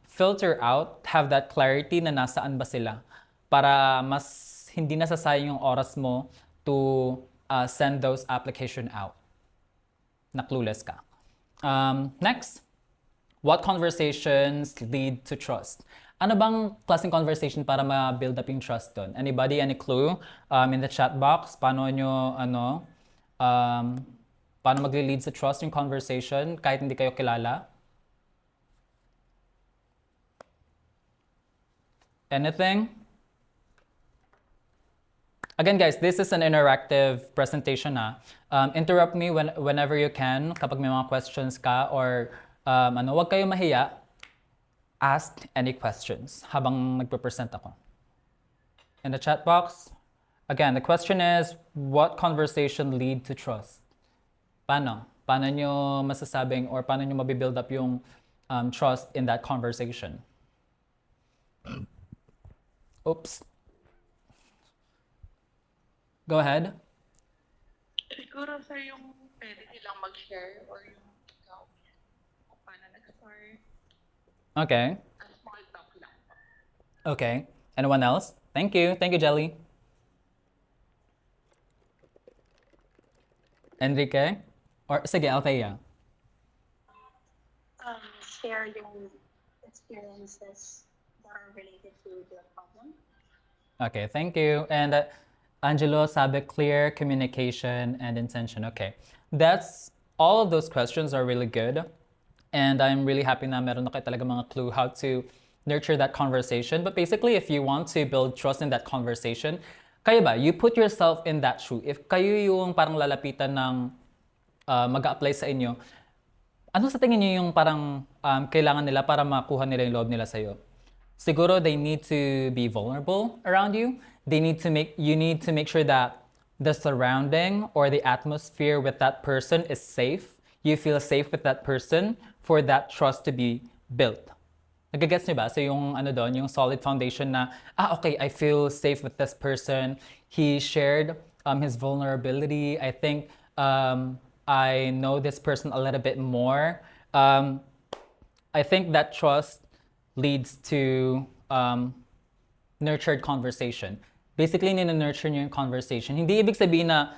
filter out, have that clarity na nasaan ba sila para mas hindi nasasayang yung oras mo to send those application out. Na clueless ka. Next, what conversations lead to trust? Ano bang klaseng conversation para ma-build up yung trust doon? Anybody, any clue in the chat box? Paano magli-lead sa trust yung conversation kahit hindi kayo kilala? Anything? Again, guys, this is an interactive presentation. Interrupt me whenever you can kapag may mga questions ka or wag kayo mahiya. Ask any questions habang nagpe-present ako. In the chat box, again, the question is, what conversation lead to trust? Paano? Paano nyo masasabing or paano nyo mabibuild up yung trust in that conversation? Oops. Go ahead. Siguro sir yung pwede nilang mag-share or yung ikaw kung paano nag-start. Okay. A small talk lang po. Okay. Anyone else? Thank you. Thank you, Jelly. Enrique? Or sige, Althea. Share yung experiences that are related to the problem. Okay, thank you. And Angelo sabi clear communication and intention. Okay. All of those questions are really good. And I'm really happy na meron na kayo talaga mga clue how to nurture that conversation. But basically, if you want to build trust in that conversation, kayo ba, you put yourself in that shoe. If kayo yung parang lalapitan ng mag-a-apply sa inyo, ano sa tingin niyo yung parang kailangan nila para makuha nila yung loob nila sa'yo? Siguro they need to be vulnerable around you. You need to make sure that the surrounding or the atmosphere with that person is safe. You feel safe with that person for that trust to be built. Nagagets niyo ba? So yung yung solid foundation na, okay, I feel safe with this person. He shared his vulnerability. I think I know this person a little bit more. I think that trust leads to nurtured conversation. Basically, nurture niyo yung conversation. Hindi ibig sabihin na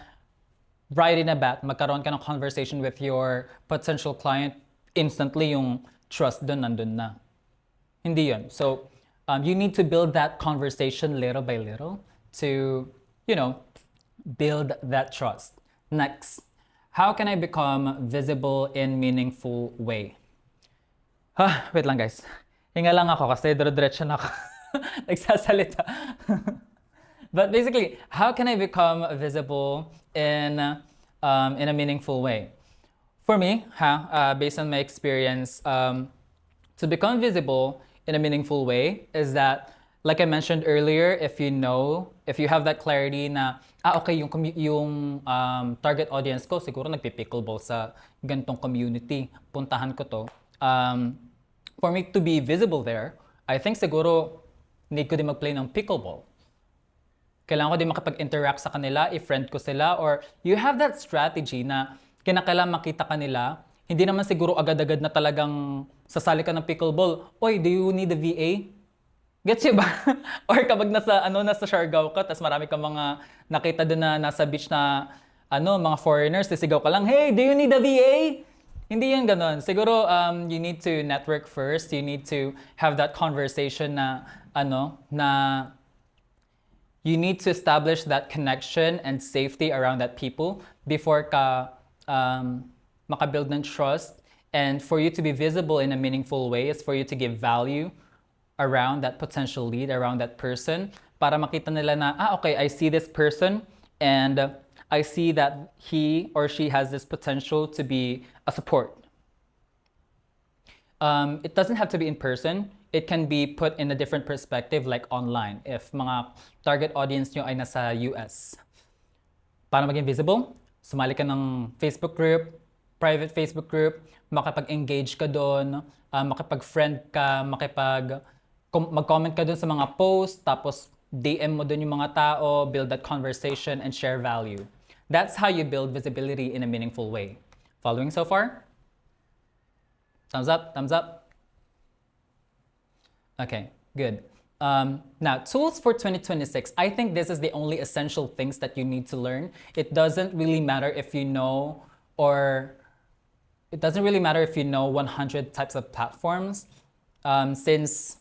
right in a bat, magkaroon ka ng conversation with your potential client, instantly yung trust dun nandun na. Hindi yun. So, you need to build that conversation little by little to, build that trust. Next, how can I become visible in meaningful way? Wait lang guys. Hinga lang ako kasi dire-diretso na ako nagsasalita. But basically, how can I become visible in a meaningful way? For me, based on my experience, to become visible in a meaningful way is that, like I mentioned earlier, if you have that clarity na, okay, yung target audience ko, siguro nagpi-pickleball sa ganitong community, puntahan ko to. For me to be visible there, I think siguro need ko din mag-play ng pickleball. Kailangan ko din makipag-interact sa kanila, i-friend ko sila, or you have that strategy na kinakailangan makita kanila. Hindi naman siguro agad-agad na talagang sasali ka ng pickleball. Oy, do you need a VA? Gets you ba? Or kapag nasa Siargao ka, tas marami kang mga nakita doon na nasa beach na mga foreigners, sisigaw ka lang, hey, do you need a VA? Hindi yan ganon. Siguro you need to network first. You need to have that conversation na you need to establish that connection and safety around that people before ka makabuild ng trust. And for you to be visible in a meaningful way is for you to give value around that potential lead, around that person, para makita nila na, okay, I see this person and I see that he or she has this potential to be a support. It doesn't have to be in person. It can be put in a different perspective like online if mga target audience nyo ay nasa US. Para maging visible, sumali ka ng Facebook group, private Facebook group, makipag-engage ka doon, makipag-friend ka, mag-comment ka doon sa mga posts, tapos DM mo doon yung mga tao, build that conversation, and share value. That's how you build visibility in a meaningful way. Following so far? Thumbs up, thumbs up. Okay, good. Now, tools for 2026. I think this is the only essential things that you need to learn. It doesn't really matter if you know, or it doesn't really matter if you know 100 types of platforms. Since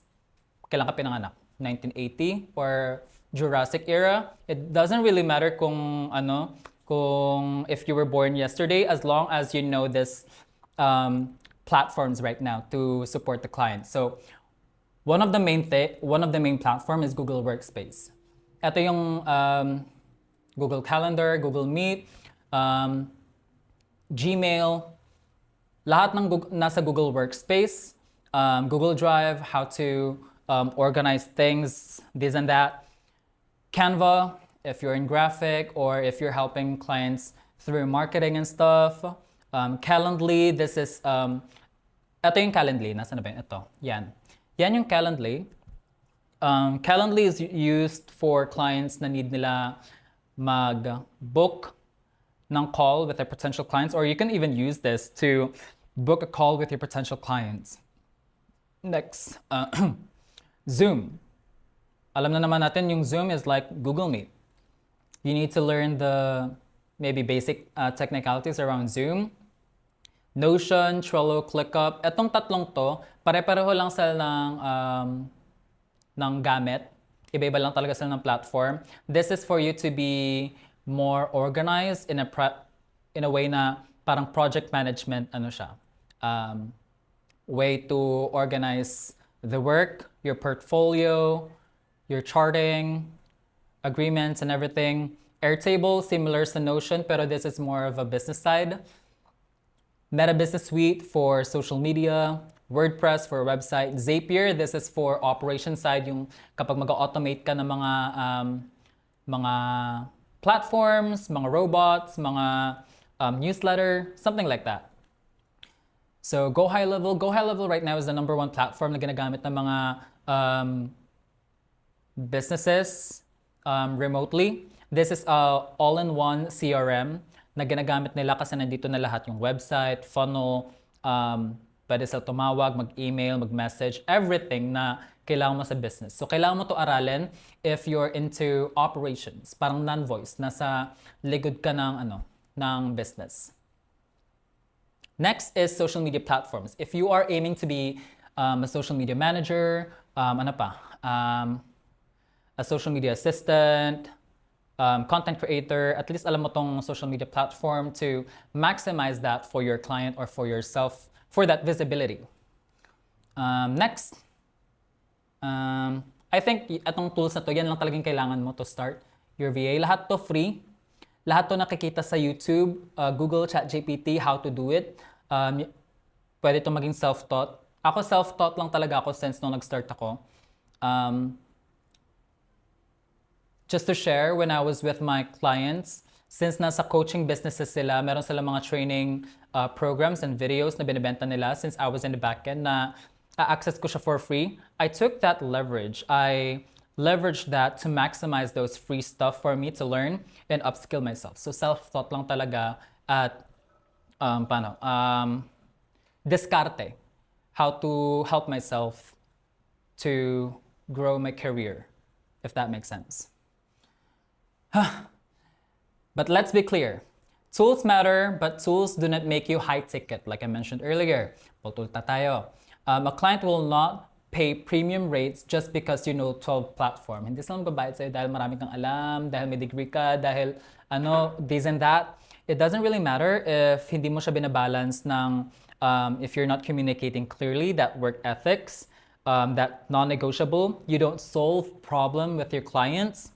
kailan ka pinanganak? 1980 or Jurassic era? It doesn't really matter kung if you were born yesterday, as long as you know this platforms right now to support the client. So one of the main platform is Google Workspace. Ito yung Google Calendar, Google Meet, Gmail, lahat ng nasa Google Workspace, Google Drive, how to organize things, this and that. Canva, if you're in graphic or if you're helping clients through marketing and stuff. Calendly, this is, ito yung Calendly, nasa na ba yun? Ito, yan. Yan yung Calendly. Calendly is used for clients na need nila mag-book ng call with their potential clients, or you can even use this to book a call with your potential clients. Next, Zoom. Alam na naman natin yung Zoom is like Google Meet. You need to learn the maybe basic technicalities around Zoom. Notion, Trello, ClickUp. Etong tatlong to, pare-pareho lang sila ng gamit. Iba-iba lang talaga sila ng platform. This is for you to be more organized in a way na parang project management siya. Way to organize the work, your portfolio, your charting, agreements and everything. Airtable, similar sa Notion, pero this is more of a business side. Meta Business Suite for social media, WordPress for a website, Zapier, this is for operation side, yung kapag mag-automate ka ng mga platforms, mga robots, mga newsletter, something like that. So Go High Level right now is the #1 platform na ginagamit ng mga businesses remotely. This is a all-in-one CRM na ginagamit nila kasi nandito na lahat yung website, funnel, pwede sila tumawag, mag-email, mag-message, everything na kailangan mo sa business. So kailangan mo to aralin if you're into operations, parang non-voice, nasa likod ka ng business. Next is social media platforms. If you are aiming to be a social media manager, a social media assistant, content creator, at least alam mo tong social media platform to maximize that for your client or for yourself, for that visibility. Next, I think itong tools na to, yan lang talagang kailangan mo to start your VA. Lahat to free. Lahat to nakikita sa YouTube, Google, ChatGPT, how to do it. Pwede to maging self-taught. Ako self-taught lang talaga ako since nung nag-start ako. Just to share, when I was with my clients, since nasa coaching businesses sila, meron sila mga training programs and videos na binibenta nila since I was in the backend na access ko siya for free. I took that leverage. I leveraged that to maximize those free stuff for me to learn and upskill myself. So self-taught lang talaga at diskarte. How to help myself to grow my career, if that makes sense. But let's be clear. Tools matter, but tools do not make you high ticket, like I mentioned earlier. Putulta tayo. A client will not pay premium rates just because you know 12 platform. Hindi sila magbabayad sa'yo dahil marami kang alam, dahil may degree ka, dahil this and that. It doesn't really matter if hindi mo siya binabalance ng if you're not communicating clearly, that work ethics, that non-negotiable. You don't solve problem with your clients.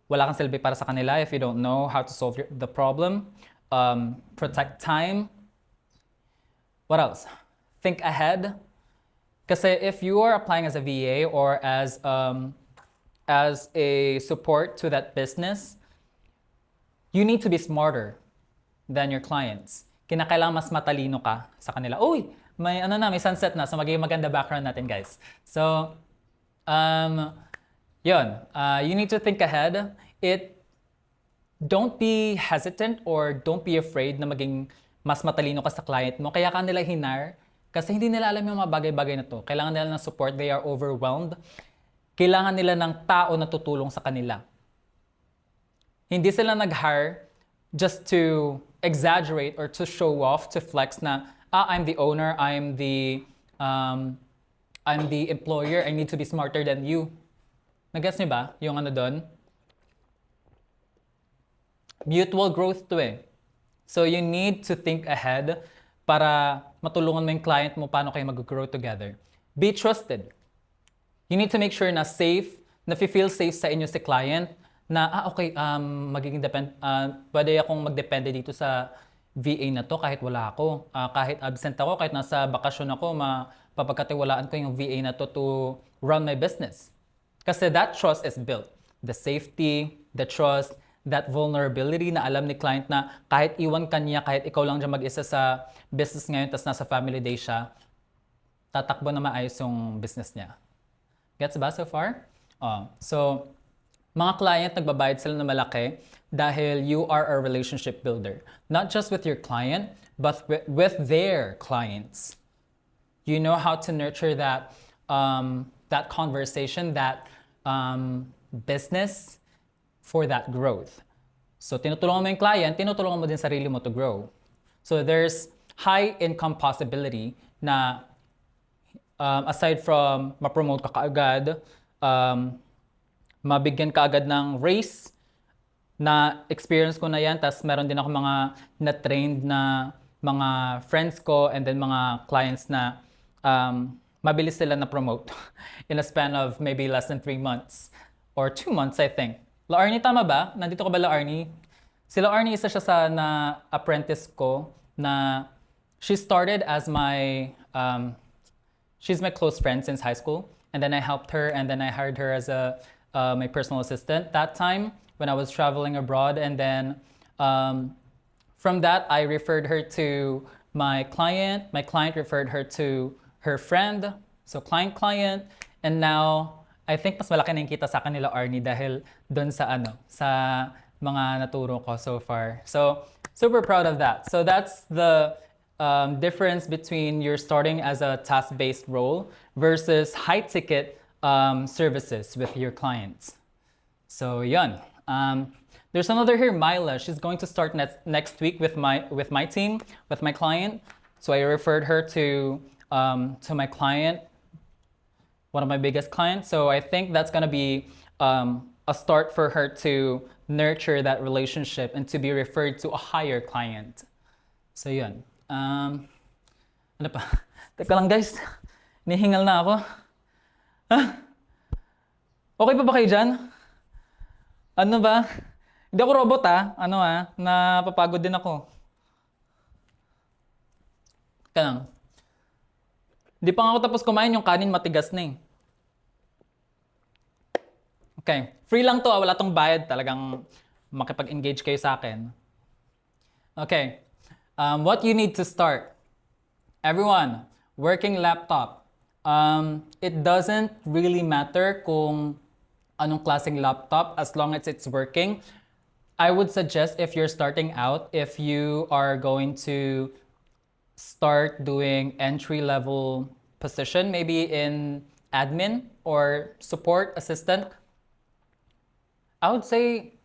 Wala kang silbi para sa kanila if you don't know how to solve the problem. Protect time. What else? Think ahead. Kasi if you are applying as a VA or as a support to that business, you need to be smarter than your clients. kinakailangan mas matalino ka sa kanila. Uy, may may sunset na. So magiging maganda background natin, guys. So, yun. You need to think ahead. Don't be hesitant or don't be afraid na maging mas matalino ka sa client mo. Kaya ka nila hinar kasi hindi nila alam yung mga bagay-bagay na to. Kailangan nila ng support. They are overwhelmed. Kailangan nila ng tao na tutulong sa kanila. Hindi sila nag-hire just to exaggerate or to show off, to flex na, I'm the owner, I'm the employer, I need to be smarter than you. Nag-gets niyo ba yung doon? Mutual growth to eh. So you need to think ahead para matulungan mo yung client mo paano kayo mag-grow together. Be trusted. You need to make sure na safe, na feel safe sa inyo si client, na okay, pwede akong magdepende dito sa VA na to kahit wala ako. Kahit absent ako, kahit nasa bakasyon ako, mapapagkatiwalaan ko yung VA na to run my business. Kasi that trust is built. The safety, the trust, that vulnerability na alam ni client na kahit iwan ka niya, kahit ikaw lang dyan mag-isa sa business ngayon, tas nasa family day siya, tatakbo na maayos yung business niya. Gets ba so far? So, mga client, nagbabayad sila na malaki dahil you are a relationship builder. Not just with your client, but with their clients. You know how to nurture that conversation, that business for that growth. So, tinutulungan mo yung client, tinutulungan mo din sarili mo to grow. So, there's high income possibility na aside from ma-promote ka kaagad, mabigyan ka agad ng raise, na experience ko na yan, tas meron din ako mga na-trained na mga friends ko and then mga clients na mabilis sila na-promote in a span of maybe less than 3 months or 2 months, I think. La Arnie, tama ba? Nandito ka ba, La Arnie? Si La Arnie, isa siya sa na-apprentice ko na she started as she's my close friend since high school. And then I helped her and then I hired her as my personal assistant that time when I was traveling abroad. And then from that, I referred her to my client. My client referred her to her friend. So client. And now, I think mas malaki na yung kita sa kanila, Arnie, dahil doon sa mga naturo ko so far. So, super proud of that. So that's the difference between your starting as a task-based role versus high-ticket services with your clients. So, yun. There's another here, Myla. She's going to start next week with my team, with my client. So I referred her to my client, one of my biggest clients. So I think that's going to be a start for her to nurture that relationship and to be referred to a higher client. So yun. Ano pa? Teka lang guys. Nihingal na ako. Okay pa ba kayo dyan? Ano ba? Hindi ako robot napapagod din ako. Teka lang. Hindi pa nga ako tapos kumain, yung kanin matigas na eh. Okay. Free lang to, wala tong bayad. Talagang makipag-engage kayo sa akin. Okay. What you need to start. Everyone, working laptop. It doesn't really matter kung anong klaseng laptop as long as it's working. I would suggest if you're starting out, if you are going to start doing entry-level position, maybe in admin or support assistant, I would say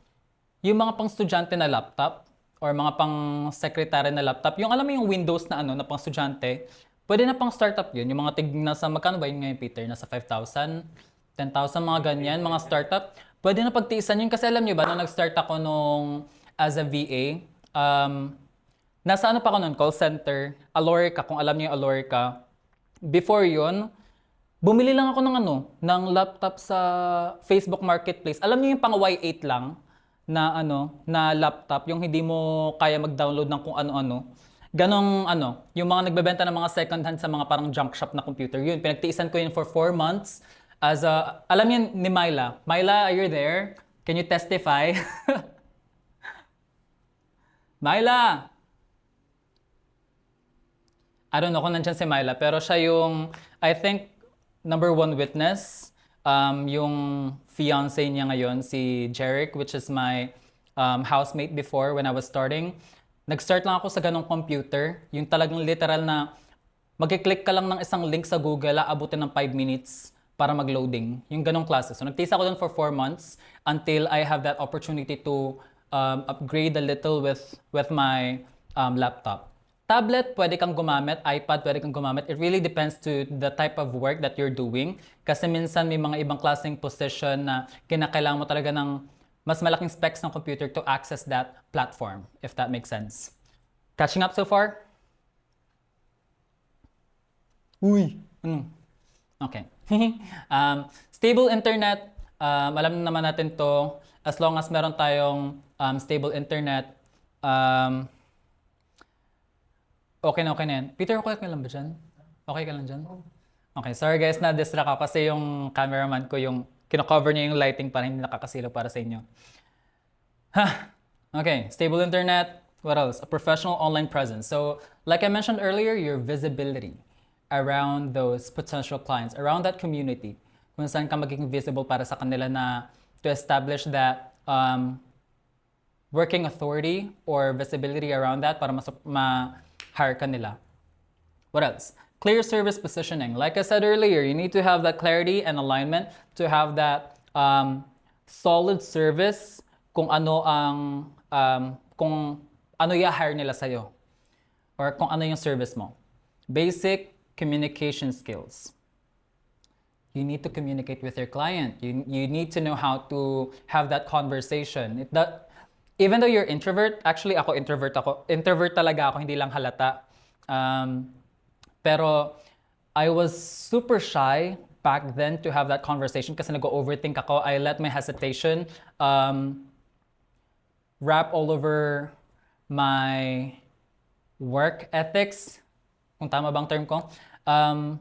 yung mga pang-estudyante na laptop or mga pang-secretary na laptop, yung alam mo yung Windows na na pang-estudyante, pwede na pang-startup yun. Yung mga nasa, magkano ba yun ngayon, Peter? Nasa 5,000, 10,000, mga ganyan, mga startup. Pwede na pagtiisan yun kasi alam nyo ba, nung nag-start ako as a VA, nasa pa ako nun, call center, Alorica, kung alam niyo yung Alorica. Before yun, bumili lang ako ng laptop sa Facebook Marketplace. Alam niyo yung pang Y8 lang na na laptop, yung hindi mo kaya mag-download ng kung ano-ano. Ganong yung mga nagbebenta ng mga second hand sa mga parang junk shop na computer. Yun, pinagtiisan ko yun for 4 months alam niyo ni Myla. Myla, are you there? Can you testify? Myla! I don't know kung nandyan si Myla, pero siya yung, I think, number one witness. Yung fiancé niya ngayon, si Jeric, which is my housemate before when I was starting. Nag-start lang ako sa ganong computer. Yung talagang literal na magkiklik ka lang ng isang link sa Google, aabutin ng 5 minutes para mag-loading. Yung ganong klase. So nagtisa ako dun for 4 months until I have that opportunity to upgrade a little with my laptop. Tablet, pwede kang gumamit. iPad, pwede kang gumamit. It really depends to the type of work that you're doing. Kasi minsan may mga ibang klaseng position na kinakailangan mo talaga ng mas malaking specs ng computer to access that platform, if that makes sense. Catching up so far? Uy, ano? Okay. Stable internet, alam naman natin to. As long as meron tayong stable internet, okay na yan. Peter, okay ka lang ba dyan? Okay ka lang dyan? Okay, sorry guys, na-distract ako kasi yung cameraman ko yung kino-cover niya yung lighting para hindi nakakasilaw para sa inyo. Okay, stable internet. What else? A professional online presence. So, like I mentioned earlier, your visibility around those potential clients, around that community, kung saan ka magiging visible para sa kanila na to establish that working authority or visibility around that para ma-hire ka nila. What else? Clear service positioning. Like I said earlier, you need to have that clarity and alignment to have that solid service kung ano i-hire nila sa'yo or kung ano yung service mo. Basic communication skills. You need to communicate with your client. You need to know how to have that conversation. Even though you're introvert, actually ako introvert talaga ako, hindi lang halata. Pero I was super shy back then to have that conversation kasi nag-overthink ako. I let my hesitation wrap all over my work ethics, kung tama bang term ko.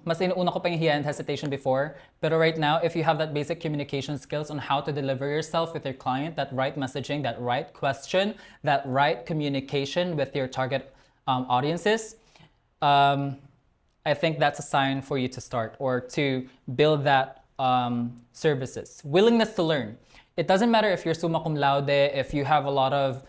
Mas inuuna ko pa yung hiya and hesitation before. Pero right now, if you have that basic communication skills on how to deliver yourself with your client, that right messaging, that right question, that right communication with your target audiences, I think that's a sign for you to start or to build that services. Willingness to learn. It doesn't matter if you're summa cum laude, if you have a lot of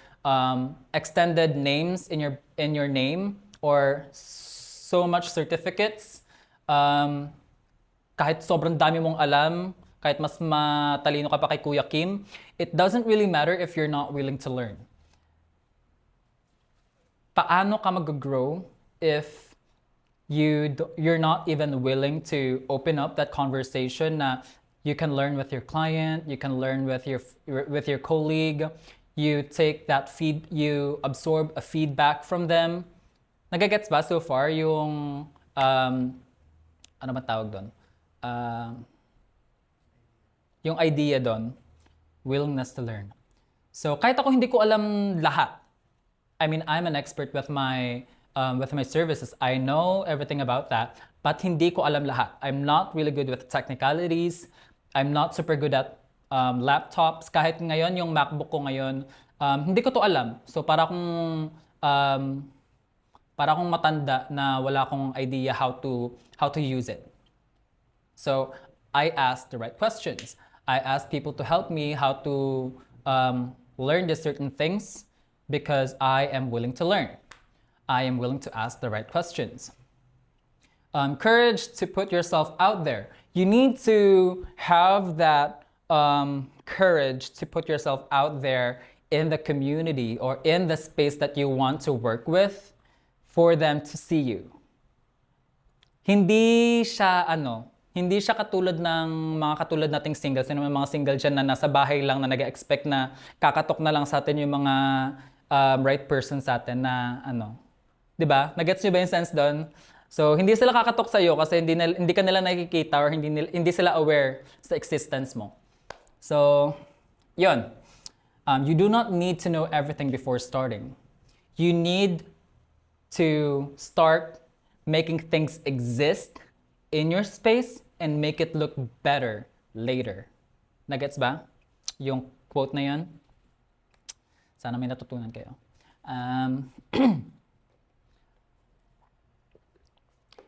extended names in your name or so much certificates. Kahit sobrang dami mong alam, kahit mas matalino ka pa kay Kuya Kim, it doesn't really matter if you're not willing to learn. Paano ka mag-grow if you're not even willing to open up that conversation na you can learn with your client, you can learn with your colleague, you take that you absorb a feedback from them. Nagagets ba so far yung ano ba tawag doon? Yung idea doon, willingness to learn. So kahit ako hindi ko alam lahat. I mean, I'm an expert with my services. I know everything about that, but hindi ko alam lahat. I'm not really good with technicalities. I'm not super good at laptops. Kahit ngayon, yung MacBook ko ngayon, hindi ko to alam. So para akong matanda na wala akong idea how to use it. So I asked the right questions. I asked people to help me how to learn these certain things because I am willing to learn. I am willing to ask the right questions. Courage to put yourself out there. You need to have that courage to put yourself out there in the community or in the space that you want to work with for them to see you. Hindi siya katulad ng mga katulad nating singles. Sino may mga single dyan na nasa bahay lang na nag-expect na kakatok na lang sa atin yung mga right person sa atin na diba? Nagets nyo ba yung sense doon? So, hindi sila kakatok sa'yo kasi hindi ka nila nakikita or hindi sila aware sa existence mo. So, yun. You do not need to know everything before starting. You need to start making things exist in your space and make it look better later. Nagets ba? Yung quote na yun? Sana may natutunan kayo.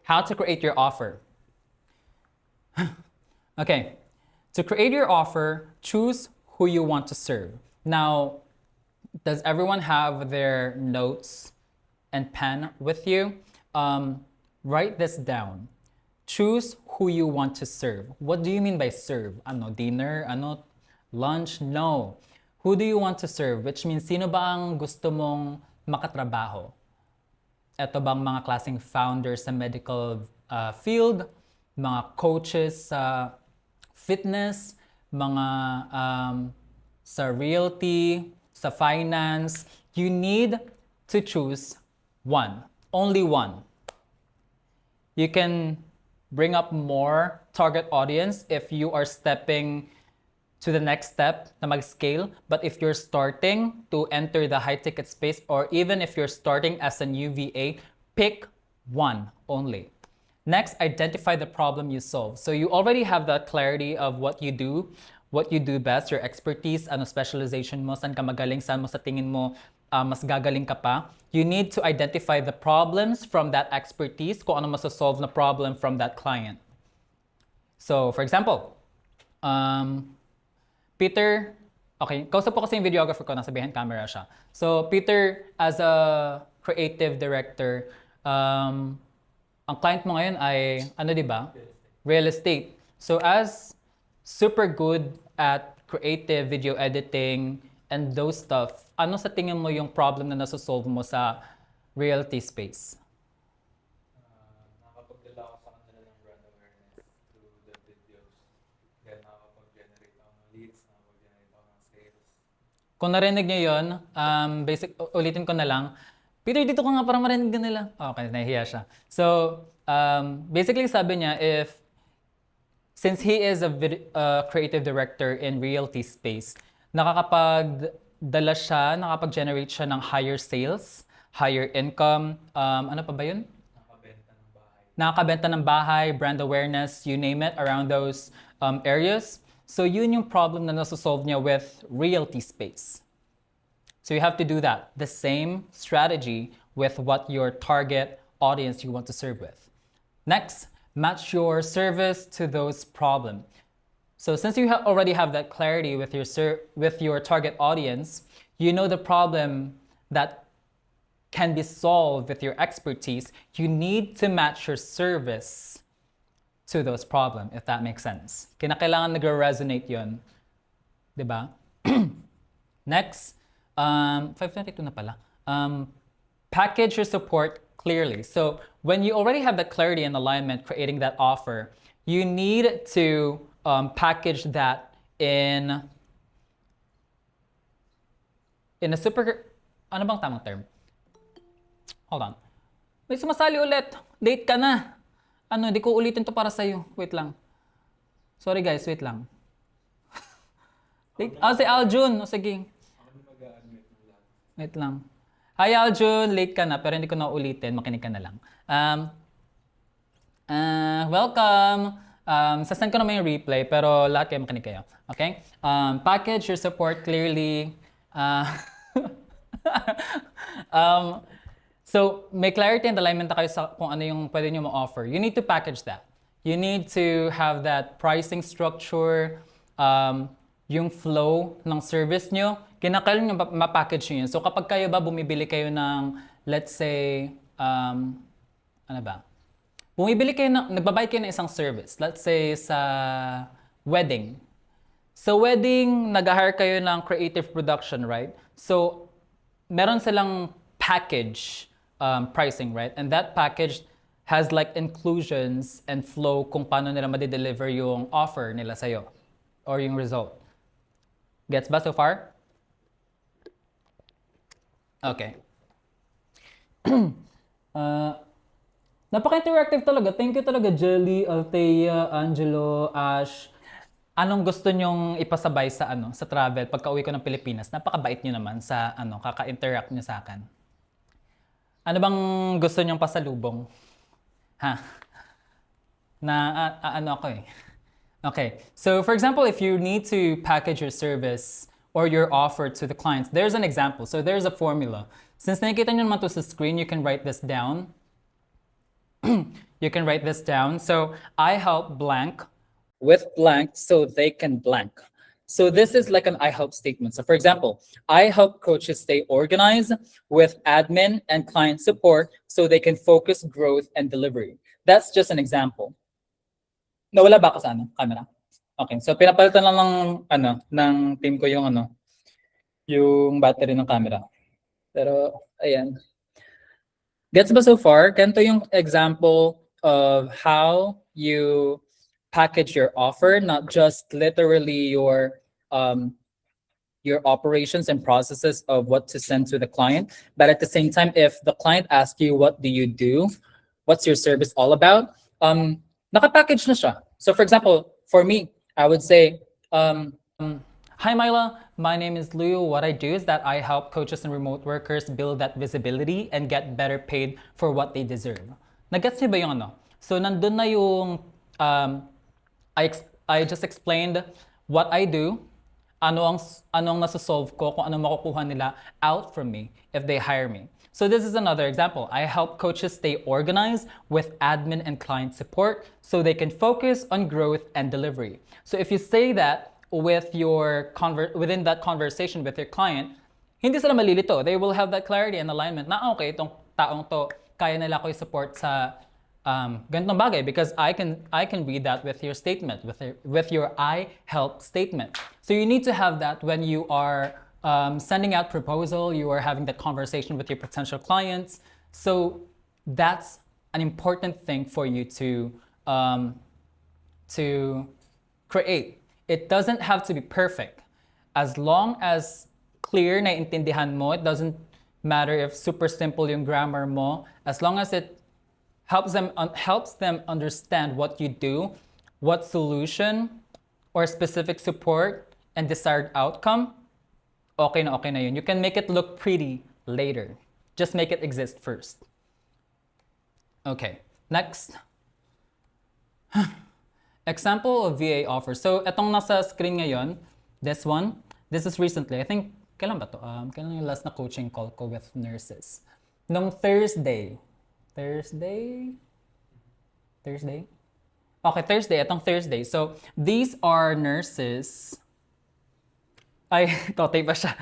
how to create your offer. Okay, to create your offer, choose who you want to serve. Now, does everyone have their notes and pen with you? Write this down. Choose who you want to serve. What do you mean by serve? Ano, dinner? Ano, lunch? No. Who do you want to serve? Which means, sino ba ang gusto mong makatrabaho? Ito bang mga klaseng founders sa medical field, mga coaches sa fitness, mga sa realty, sa finance? You need to choose one, only one. You can bring up more target audience if you are stepping to the next step na mag-scale. But if you're starting to enter the high-ticket space, or even if you're starting as an UVA, pick one only. Next, identify the problem you solve. So you already have that clarity of what you do best, your expertise, ano specialization mo, saan ka magaling, saan mo sa tingin mo mas gagaling ka pa. You need to identify the problems from that expertise, kung ano masasolve na problem from that client. So, for example, Peter, okay, kausap po kasi yung videographer ko, nasa behind camera siya. So, Peter, as a creative director, ang client mo ngayon ay, ano di ba? Real estate. So, as super good at creative video editing and those stuff, ano sa tingin mo yung problem na nasa-solve mo sa realty space? Nakakapagdala ako sa kanila ng brand awareness through the videos. Then nakakapag-generate ako ng leads, nakakapag-generate ako ng sales. Kung narinig niyo yun, ulitin ko na lang. Peter, dito ka nga para marinig ka nila. Okay, nahihiya siya. So, basically sabi niya, since he is a creative director in realty space, nakakapag-generate siya ng higher sales, higher income, ano pa ba yun? Nakakabenta ng bahay, brand awareness, you name it, around those areas. So yun yung problem na nasa-solve niya with realty space. So you have to do that. The same strategy with what your target audience you want to serve with. Next, match your service to those problems. So since you already have that clarity with your target audience, you know the problem that can be solved with your expertise, you need to match your service to those problems, if that makes sense. Kinakailangan nag-resonate yun. Diba? Next, 522 na pala. Package your support clearly. So when you already have that clarity and alignment, creating that offer, you need to package that in a super, ano bang tamang term? Hold on. May sumasali ulit. Late ka na. Ano, di ko ulitin to para sa'yo. Wait lang. Sorry guys, wait lang. Si Aljun. O sige. Wait lang. Hi Aljun, late ka na pero hindi ko na ulitin. Makinig ka na lang. Welcome. Sasend ko naman yung replay pero lahat kayo makinig kayo. Okay? Package your support clearly. So, may clarity and alignment na kayo sa kung ano yung pwede nyo ma-offer. You need to package that. You need to have that pricing structure, yung flow ng service nyo. Kinakailangan nyo ma-package nyo yun. So, kapag kayo ba bumibili kayo ng, let's say, ano ba? Nagbabayad kayo ng isang service. Let's say, sa wedding. Sa wedding, nag-hire kayo ng creative production, right? So, meron silang package pricing, right? And that package has like inclusions and flow kung paano nila ma-deliver yung offer nila sa'yo or yung result. Gets ba so far? Okay. Napaka-interactive talaga. Thank you talaga, Jelly, Althea, Angelo, Ash. Anong gusto nyong ipasabay sa sa travel pagka-uwi ko ng Pilipinas? Napakabait nyo naman sa kaka-interact nyo sa akin. Ano bang gusto nyong pasalubong? Ha? Okay. So for example, if you need to package your service or your offer to the clients, there's an example. So there's a formula. Since nakikita nyo naman to sa screen, you can write this down. you can write this down. So I help blank with blank so they can blank. So this is like an I help statement. So for example, I help coaches stay organized with admin and client support so they can focus growth and delivery. That's just an example. Nawala ba ako sa camera? Okay, so pinapalitan lang ng team ko yung battery ng camera. Pero ayan. Gets ba so far? Ganito yung example of how you package your offer, not just literally your operations and processes of what to send to the client, but at the same time, if the client asks you, what do you do? What's your service all about? Nakapackage na siya. So for example, for me, I would say, hi Myla, my name is Lou. What I do is that I help coaches and remote workers build that visibility and get better paid for what they deserve. Nagets niyo ba yung ano? So nandun na yung, I just explained what I do, ano ang nasa-solve ko, kung ano makukuha nila out from me if they hire me. So this is another example. I help coaches stay organized with admin and client support so they can focus on growth and delivery. So if you say that with your within that conversation with your client, hindi sila malilito. They will have that clarity and alignment na okay, itong taong to, kaya nila ko i-support sa ganitong bagay because I can read that with your statement, with your I help statement. So you need to have that when you are sending out proposal, you are having that conversation with your potential clients. So that's an important thing for you to create. It doesn't have to be perfect. As long as clear na intindihan mo, it doesn't matter if super simple yung grammar mo, as long as it helps them understand what you do, what solution or specific support and desired outcome, okay na yun. You can make it look pretty later. Just make it exist first. Okay, next. Example of VA offers. So, etong nasa screen ngayon, this is recently. I think, kailan ba to? Kailan yung last na coaching call ko with nurses? Nung Thursday. Okay, Thursday. Etong Thursday. So, these are nurses. Ay, totay ba siya?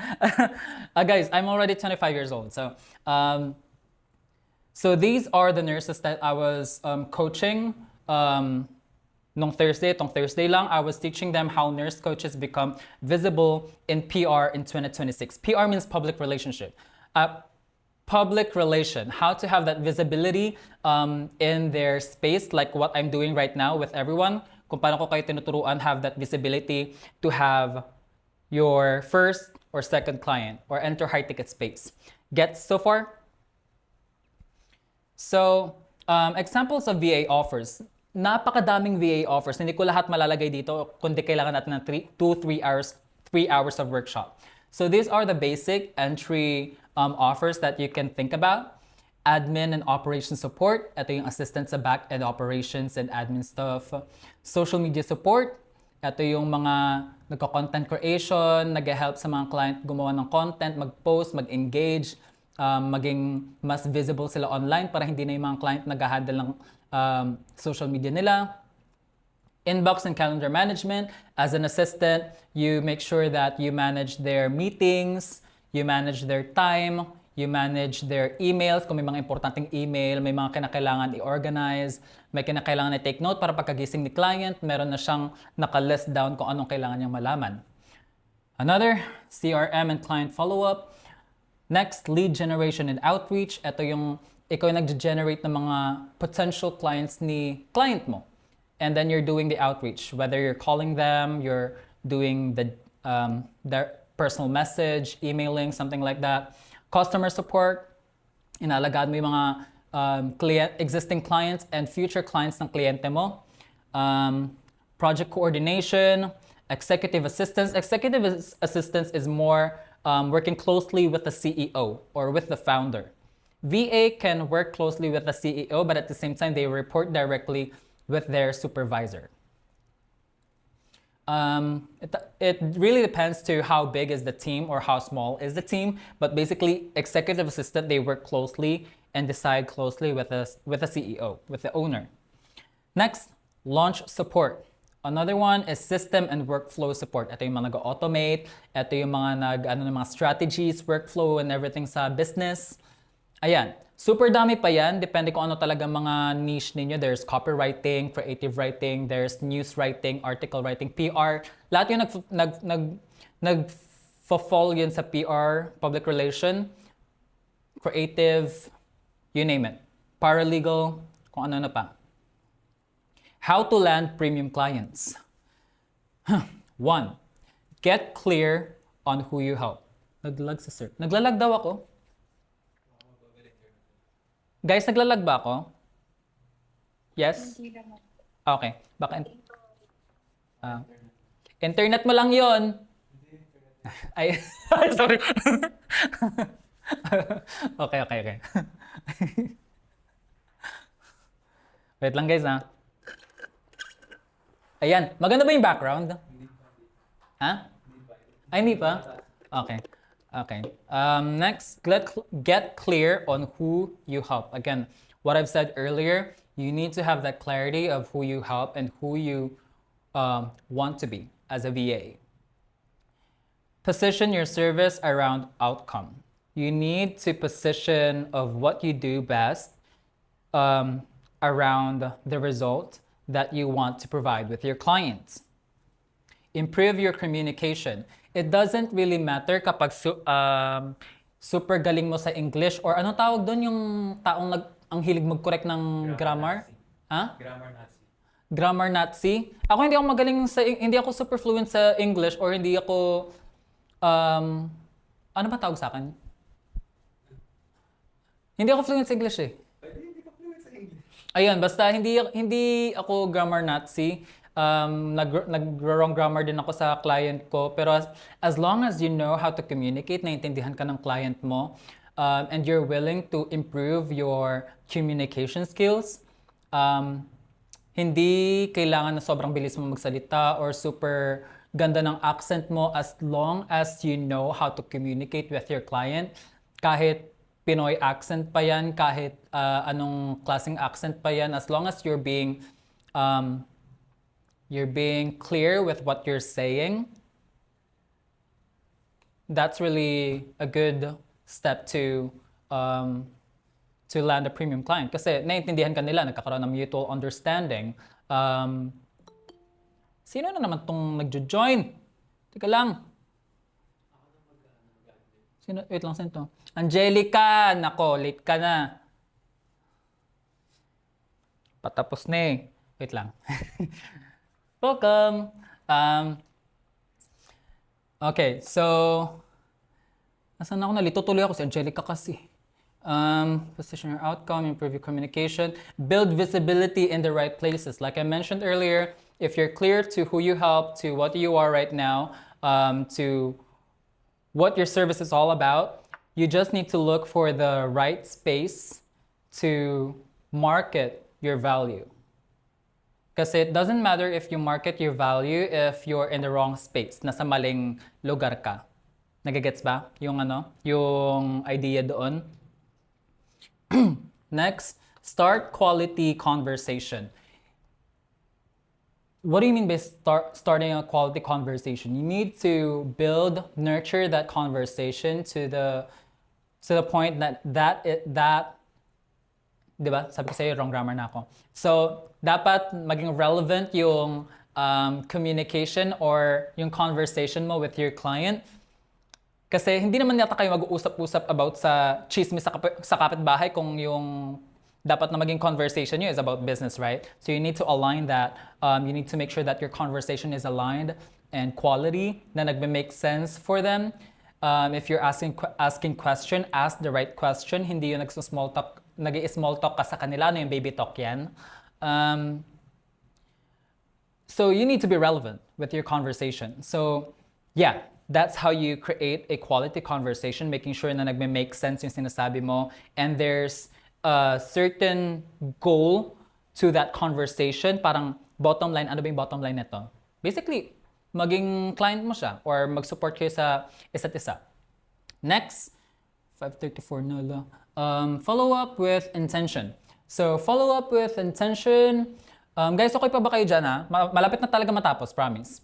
Guys, I'm already 25 years old. So, so these are the nurses that I was coaching nung Thursday. Itong Thursday lang, I was teaching them how nurse coaches become visible in PR in 2026. PR means public relationship. Public relation, how to have that visibility in their space, like what I'm doing right now with everyone. Kung paano ko kayo tinuturuan have that visibility to have your first or second client or enter high ticket space. Get so far? So, examples of VA offers. Napakadaming VA offers. Hindi ko lahat malalagay dito kundi kailangan natin ng 3 hours of workshop. So these are the basic entry offers that you can think about. Admin and operation support. Ito yung assistant sa back-end operations and admin stuff. Social media support. Ito yung mga nagko-content creation, nag-help sa mga client gumawa ng content, mag-post, mag-engage, maging mas visible sila online para hindi na yung mga client nag-handle ng social media nila. Inbox and calendar management. As an assistant, you make sure that you manage their meetings, you manage their time, you manage their emails. Kung may mga importanteng email, may mga kinakailangan i-organize, may kinakailangan i-take note para pagkagising ni client, meron na siyang naka-list down kung anong kailangan niyang malaman. Another, CRM and client follow-up. Next, lead generation and outreach. Ito yung ikaw yung nag-generate ng mga potential clients ni client mo. And then you're doing the outreach, whether you're calling them, you're doing their personal message, emailing, something like that. Customer support, inalagaan mo yung mga existing clients and future clients ng kliyente mo. Project coordination, executive assistance. Executive assistance is more working closely with the CEO or with the founder. VA can work closely with the CEO, but at the same time, they report directly with their supervisor. It really depends to how big is the team or how small is the team, but basically executive assistant, they work closely and decide closely with the CEO, with the owner. Next, launch support. Another one is system and workflow support. Ito yung mga nag-automate, ito yung mga mga strategies, workflow, and everything sa business. Ayan, super dami pa yan. Depende kung ano talaga mga niche ninyo. There's copywriting, creative writing, there's news writing, article writing, PR. Lahat yung nag-fall yun sa PR, public relation, creative, you name it. Paralegal, kung ano na pa. How to land premium clients. 1. Get clear on who you help. Naglalag sa sir. Naglalag daw ako. Guys, naglalag ba ako? Yes? Hindi naman. Okay. Baka internet mo lang yon. Ay, sorry. Okay. Wait lang guys ha. Ayan, maganda ba yung background? Ha? Ay, hindi pa? Okay. Next, get clear on who you help. Again, what I've said earlier, you need to have that clarity of who you help and who you want to be as a VA. Position your service around outcome. You need to position of what you do best around the result that you want to provide with your clients. Improve your communication. It doesn't really matter kapag super galing mo sa English or ano tawag doon yung taong ang hilig mag-correct ng grammar? Ha? Grammar Nazi. Grammar Nazi. Ako hindi ako super fluent sa English or hindi ako ano ba tawag sa akin? Hindi ako fluent sa English eh. Hindi ka fluent sa English. Ayun, basta hindi ako grammar Nazi. Nag-wrong grammar din ako sa client ko. Pero as long as you know how to communicate, naintindihan ka ng client mo, and you're willing to improve your communication skills, hindi kailangan na sobrang bilis mo magsalita or super ganda ng accent mo, as long as you know how to communicate with your client. Kahit Pinoy accent pa yan, kahit anong klaseng accent pa yan, as long as you're being clear with what you're saying, that's really a good step to land a premium client. Kasi naiintindihan ka nila, nagkakaroon ng mutual understanding. Sino na naman tong nagjo-join? Teka lang. Sino? Wait lang, sino? Angelica! Nako, late ka na. Patapos na eh. Wait lang. Welcome! Okay, so... Nasaan ako? Nalitutuloy ako si Angelica kasi. Position your outcome, improve your communication, build visibility in the right places. Like I mentioned earlier, if you're clear to who you help, to what you are right now, to what your service is all about, you just need to look for the right space to market your value. Kasi it doesn't matter if you market your value if you're in the wrong space, nasa maling lugar ka. Nagigets ba? Yung idea doon. Next, start quality conversation. What do you mean by starting a quality conversation? You need to nurture that conversation to the point that diba? Sabi ko sa'yo, wrong grammar na ako. So, dapat maging relevant yung communication or yung conversation mo with your client. Kasi hindi naman yata kayo mag-uusap-usap about sa chismis sa kapitbahay kung yung dapat na maging conversation nyo is about business, right? So you need to align that. You need to make sure that your conversation is aligned and quality, na nagme-make sense for them. If you're asking question, ask the right question. Hindi yung nag-small talk ka sa kanila, no yung baby talk yan. So you need to be relevant with your conversation. So yeah, that's how you create a quality conversation, making sure na nagme-make sense yung sinasabi mo, and there's a certain goal to that conversation. Parang bottom line, ano ba yung bottom line nito? Basically, maging client mo siya or mag-support kayo sa isa't isa. Next, 5:34 na lang. Follow up with intention. So, follow up with intention. Guys, okay pa ba kayo dyan, ha? Malapit na talaga matapos, promise.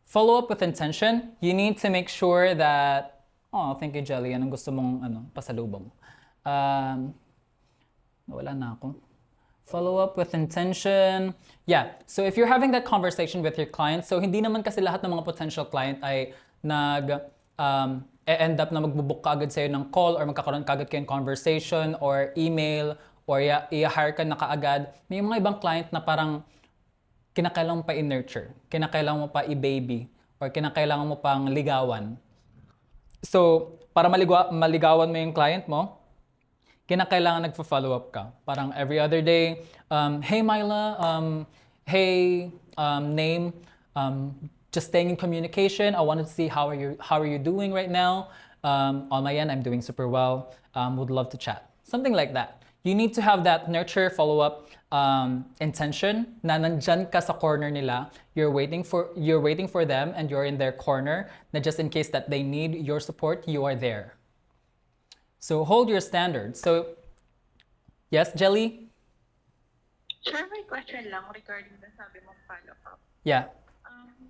Follow up with intention. You need to make sure that, oh, thank you, Jelly. Anong gusto mong pasalubong? Wala na ako. Follow up with intention. Yeah, so if you're having that conversation with your client, so hindi naman kasi lahat ng mga potential client ay end up na magbubook ka agad sa'yo ng call or magkakaroon ka agad kayong conversation or email or i-hire ka na kaagad. May mga ibang client na parang kinakailangan mo pa i-nurture, kinakailangan mo pa i-baby, or kinakailangan mo pang ligawan. So, para maligawan mo yung client mo, kinakailangan nagpa-follow up ka. Parang every other day, hey Myla, hey name, just staying in communication. I wanted to see how are you doing right now. On my end, I'm doing super well. Would love to chat. Something like that. You need to have that nurture, follow-up intention na nandyan ka sa corner nila. You're waiting for them and you're in their corner na just in case that they need your support, you are there. So hold your standards. So, yes, Jelly? Sure, may question lang regarding the sabi mong follow-up. Yeah.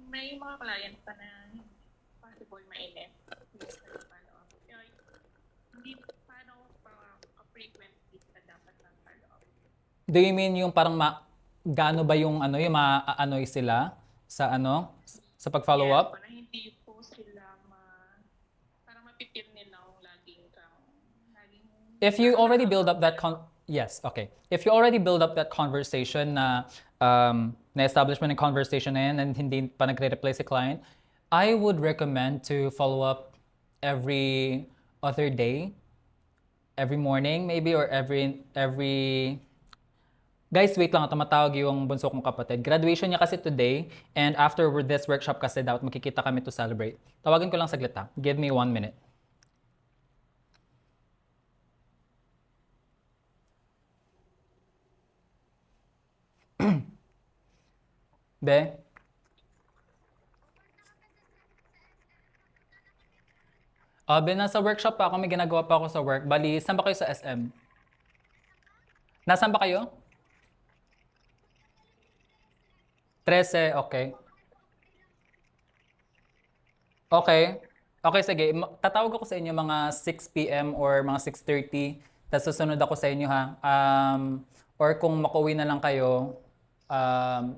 May mga client pa na hindi possible mainit. Follow-up. Kaya, hindi paano frequent na dapat ng follow-up. Do you mean yung parang gaano ba yung yung maaanoy sila sa sa pag-follow up? Na hindi po sila parang mapipil nila kung laging If you already build up that yes, okay. If you already build up that conversation na na-establish mo ng conversation na yan and hindi pa nagre-reply si client, I would recommend to follow up every other day, every morning maybe, or every Guys, wait lang, tumatawag yung bunso kong kapatid. Graduation niya kasi today, and after this workshop kasi dapat makikita kami to celebrate. Tawagan ko lang saglit, ha. Give me 1 minute. Be? Be, nasa workshop pa ako. May ginagawa pa ako sa work. Bali, saan ba kayo sa SM? Nasaan ba kayo? 13, okay. Okay. Okay, sige. Tatawag ako sa inyo mga 6 p.m. or mga 6:30. Tapos susunod ako sa inyo, ha. Or kung makauwi na lang kayo,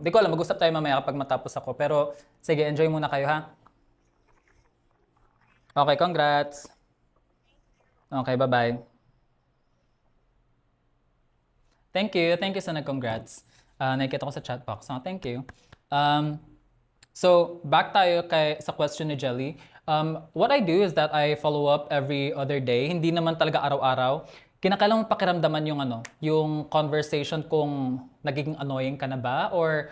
di ko alam, mag-usap tayo mamaya kapag matapos ako. Pero sige, enjoy muna kayo, ha. Okay, congrats. Okay, bye-bye. Thank you sa nag-congrats. Nakikita ko sa chat box. So, thank you. So, back tayo sa question ni Jelly. What I do is that I follow up every other day. Hindi naman talaga araw-araw. Kinakailangan pakiramdaman yung conversation kung nagiging annoying ka na ba or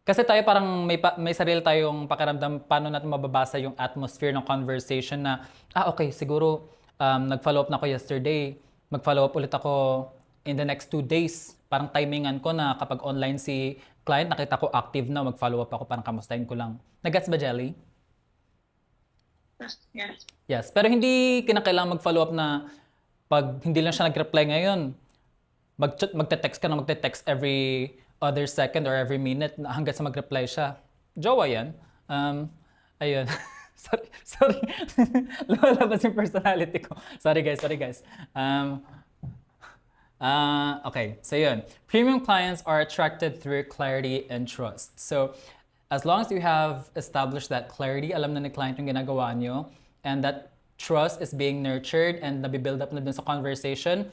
kasi tayo parang may sarili tayong pakiramdam paano natin mababasa yung atmosphere ng conversation na okay, siguro nag-follow up na ako yesterday. Mag-follow up ulit ako in the next 2 days. Parang timingan ko na kapag online si client, nakita ko active na, mag-follow up ako, parang kamustahin ko lang. Nag-gets ba, Jelly? Yes. Yes. Pero hindi kinakailangan mag-follow up na pag hindi lang siya nag-reply ngayon, magte-text ka na magte-text every other second or every minute hanggang sa mag-reply siya. Jowa yan. Ayun. sorry. Lumalabas yung personality ko. Sorry guys. Okay, so yun. Premium clients are attracted through clarity and trust. So, as long as you have established that clarity, alam na ni client yung ginagawa nyo, and that trust is being nurtured and nabibuild up na dun sa conversation,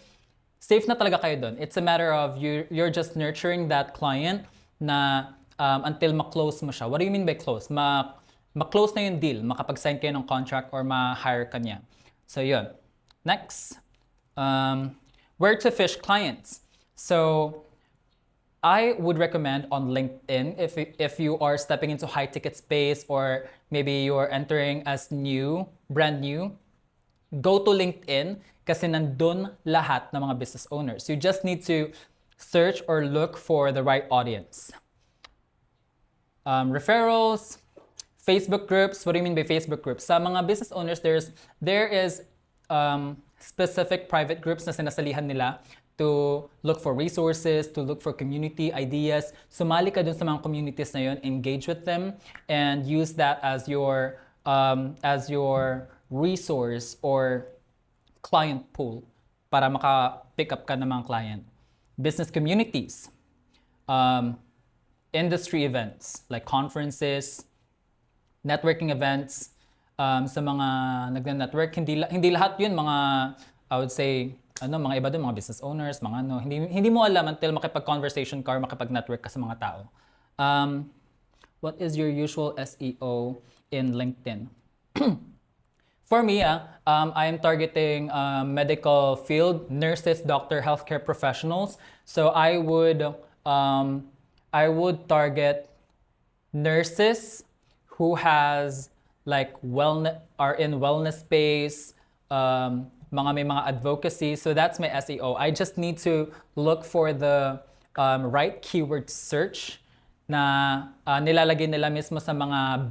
safe na talaga kayo dun. It's a matter of you're just nurturing that client na until ma-close mo siya. What do you mean by close? Ma-close na yung deal, makapag-sign kayo ng contract or ma-hire ka niya. So yun. Next. Where to fish clients. So I would recommend on LinkedIn if you are stepping into high ticket space or maybe you're entering as brand new, go to LinkedIn kasi nandun lahat ng mga business owners. You just need to search or look for the right audience. Referrals, Facebook groups. What do you mean by Facebook groups? Sa mga business owners, there is specific private groups na sinasalihan nila to look for resources, to look for community ideas. Sumali ka dun sa mga communities na yun, engage with them, and use that as your resource or client pool para maka-pick up ka ng mga client. Business communities, industry events like conferences, networking events, sa mga nagne-network, hindi lahat yun mga, I would say, mga iba doon, mga business owners, mga hindi mo alam until makipag-conversation ka or makipag-network ka sa mga tao. What is your usual SEO in LinkedIn? For me, I am targeting medical field, nurses, doctor, healthcare professionals. So I would target nurses who has like are in wellness space, may mga advocacy. So that's my SEO. I just need to look for the right keyword search na nilalagay nila mismo sa mga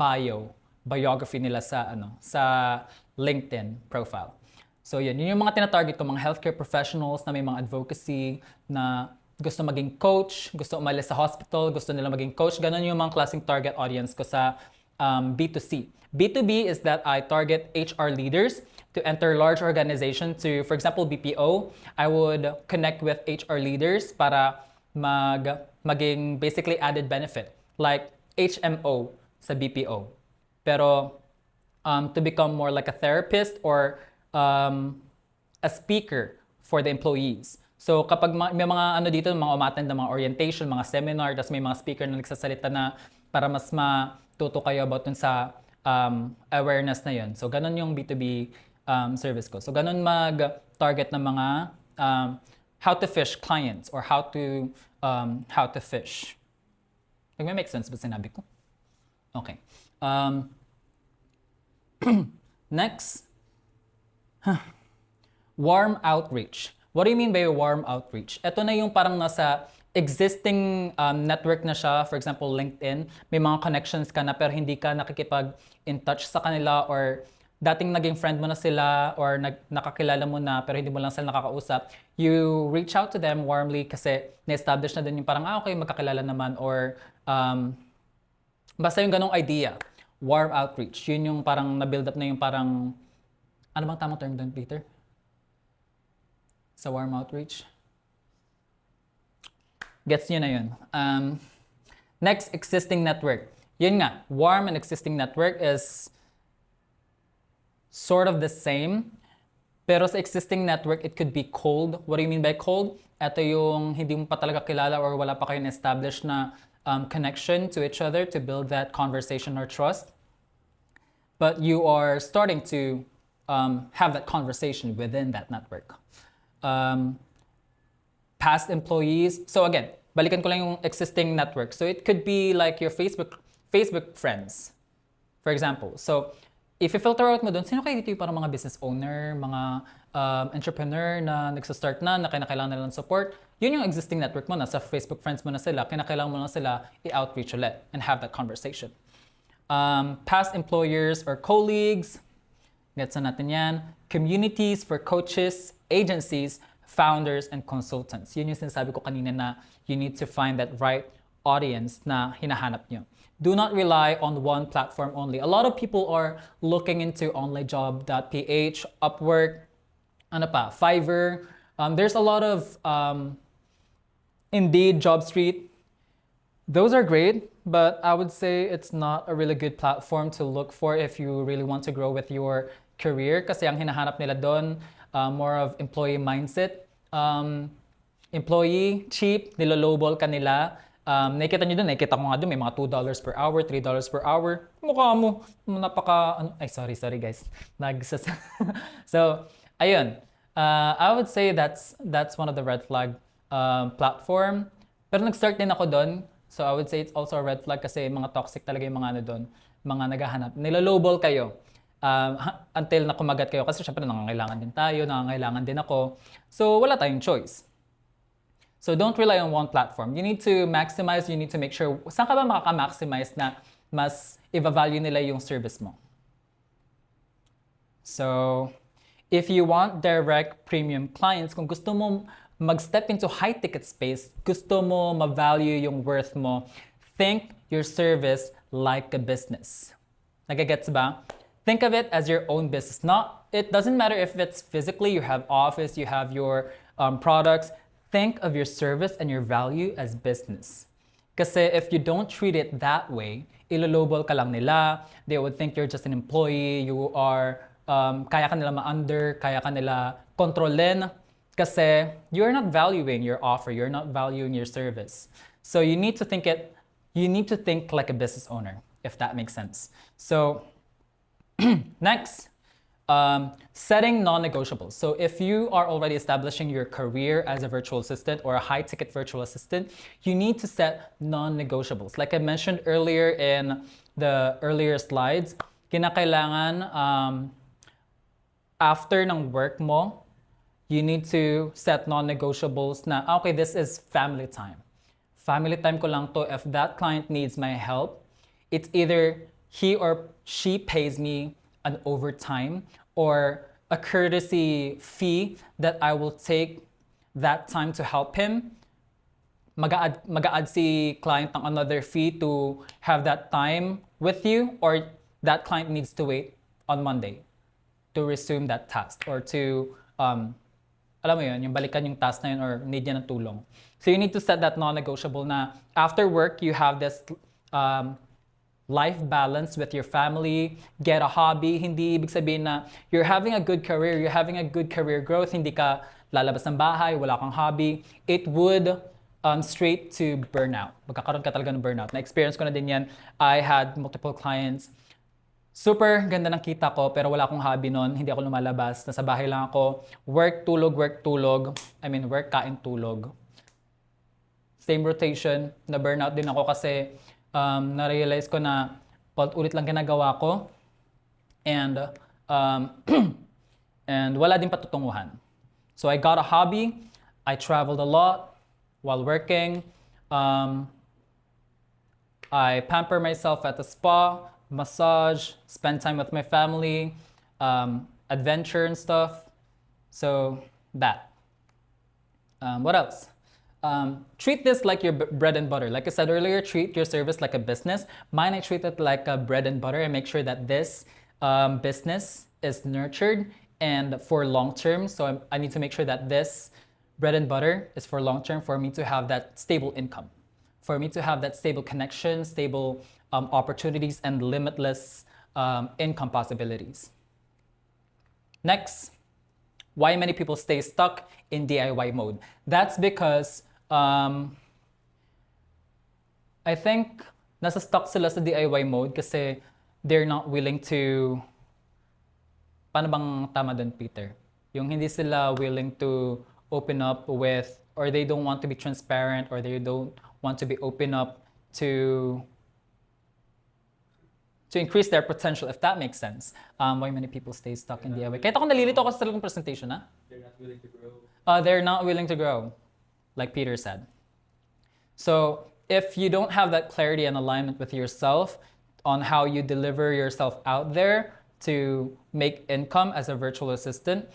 biography nila sa LinkedIn profile. So yun yung mga tinatarget ko, mga healthcare professionals na may mga advocacy, na gusto maging coach, gusto umalis sa hospital, gusto nila maging coach. Ganon yung mga klaseng target audience ko sa B2C. B2B is that I target HR leaders to enter large organization to, for example, BPO. I would connect with HR leaders para maging basically added benefit, like HMO sa BPO. Pero to become more like a therapist or a speaker for the employees. So kapag may mga dito, mga umattend ng mga orientation, mga seminar, tapos may mga speaker na nagsasalita na para mas matuto kayo about dun sa awareness na yun. So ganun yung B2B service ko. So ganun mag-target ng mga how to fish clients or how to fish. Nag-make sense ba sinabi ko? Okay. Next, warm outreach. What do you mean by warm outreach? Ito na yung parang nasa existing network na siya. For example, LinkedIn. May mga connections ka na pero hindi ka nakikipag-in touch sa kanila, or dating naging friend mo na sila or nakakilala mo na pero hindi mo lang sila nakakausap. You reach out to them warmly kasi na-establish na din yung parang, okay, magkakilala naman, or basta yung ganong idea. Warm outreach. Yun yung parang na-build up na yung parang, ano bang tamang term doon, Peter? Sa warm outreach? Gets nyo na yun. Next, existing network. Yun nga, warm and existing network is sort of the same. Pero sa existing network, it could be cold. What do you mean by cold? Ito yung hindi mo pa talaga kilala or wala pa kayong established na connection to each other to build that conversation or trust. But you are starting to have that conversation within that network. Past employees. So again, balikan ko lang yung existing network. So it could be like your Facebook friends, for example. So if you filter out mo doon, sino kayo dito yung parang mga business owner, mga entrepreneur na nagsa-start na kinakailangan nila ng support, yun yung existing network mo, nasa Facebook friends mo na sila, kinakailangan mo na sila i-outreach ulit and have that conversation. Past employers or colleagues, gets na natin yan. Communities for coaches, agencies, founders, and consultants. Yun yung sinasabi ko kanina na you need to find that right audience na hinahanap nyo. Do not rely on one platform only. A lot of people are looking into onlinejob.ph, Upwork, Fiverr. There's a lot of Indeed, JobStreet. Those are great, but I would say it's not a really good platform to look for if you really want to grow with your career. Kasi ang hinahanap nila doon, more of employee mindset. Employee, cheap, nilolowball ka nila. Nakikita nyo doon, nakikita ko nga doon, may mga $2 per hour, $3 per hour. Mukha mo, sorry guys. So, ayun. I would say that's one of the red flag platform. Pero nag-start din ako doon. So I would say it's also a red flag kasi mga toxic talaga yung mga doon, mga naghahanap. Nilolowball kayo until na kumagat kayo kasi syempre nangangailangan din tayo, nangangailangan din ako. So wala tayong choice. So don't rely on one platform. You need to maximize, you need to make sure, saan ka ba makaka-maximize na mas i-value nila yung service mo. So, if you want direct premium clients, kung gusto mo mag-step into high-ticket space, gusto mo ma-value yung worth mo, think your service like a business. Nagagets ba? Think of it as your own business. It doesn't matter if it's physically, you have office, you have your products. Think of your service and your value as business. Kasi if you don't treat it that way, ilolobol ka lang nila. They would think you're just an employee. You are, kaya ka nila ma-under, kaya ka nila kontrolin. Kasi you're not valuing your offer. You're not valuing your service. So you need to think like a business owner, if that makes sense. So next, setting non-negotiables. So if you are already establishing your career as a virtual assistant or a high-ticket virtual assistant, you need to set non-negotiables. Like I mentioned earlier in the earlier slides, kinakailangan after ng work mo, you need to set non-negotiables na, okay, this is family time. Family time ko lang to. If that client needs my help, it's either he or she pays me an overtime or a courtesy fee that I will take that time to help him. Mag-a-add si client ng another fee to have that time with you, or that client needs to wait on Monday to resume that task or to, alam mo yun, yung balikan yung task na yun or need niya ng tulong. So you need to set that non-negotiable na after work, you have this life balance with your family, get a hobby. Hindi ibig sabihin na you're having a good career, you're having a good career growth, hindi ka lalabas ng bahay, wala kang hobby. It would straight to burnout. Magkakaroon ka talaga ng burnout. Na-experience ko na din yan. I had multiple clients. Super ganda ng kita ko, pero wala akong hobby nun. Hindi ako lumalabas. Nasa bahay lang ako. Work, tulog. I mean, work, kain, tulog. Same rotation. Na-burnout din ako kasi na-realize ko na paulit lang ginagawa ko. And, and wala din patutunguhan. So I got a hobby. I traveled a lot while working. I pamper myself at the spa, massage, spend time with my family, adventure and stuff. So that. What else? Treat this like your bread and butter. Like I said earlier, treat your service like a business. Mine, I treat it like a bread and butter and make sure that this business is nurtured and for long term. So I need to make sure that this bread and butter is for long term for me to have that stable income, for me to have that stable connection, stable opportunities, and limitless income possibilities. Next, why many people stay stuck in DIY mode. That's because I think nasa stuck sila sa DIY mode kasi they're not willing to, paano bang tama dun, Peter? Yung hindi sila willing to open up with, or they don't want to be transparent, or they don't want to be open up to increase their potential, if that makes sense. Why many people stay stuck in DIY. Kahit ako nalilito ako sa talagang presentation, ha? They're not willing to grow. They're not willing to grow, like Peter said. So if you don't have that clarity and alignment with yourself on how you deliver yourself out there to make income as a virtual assistant,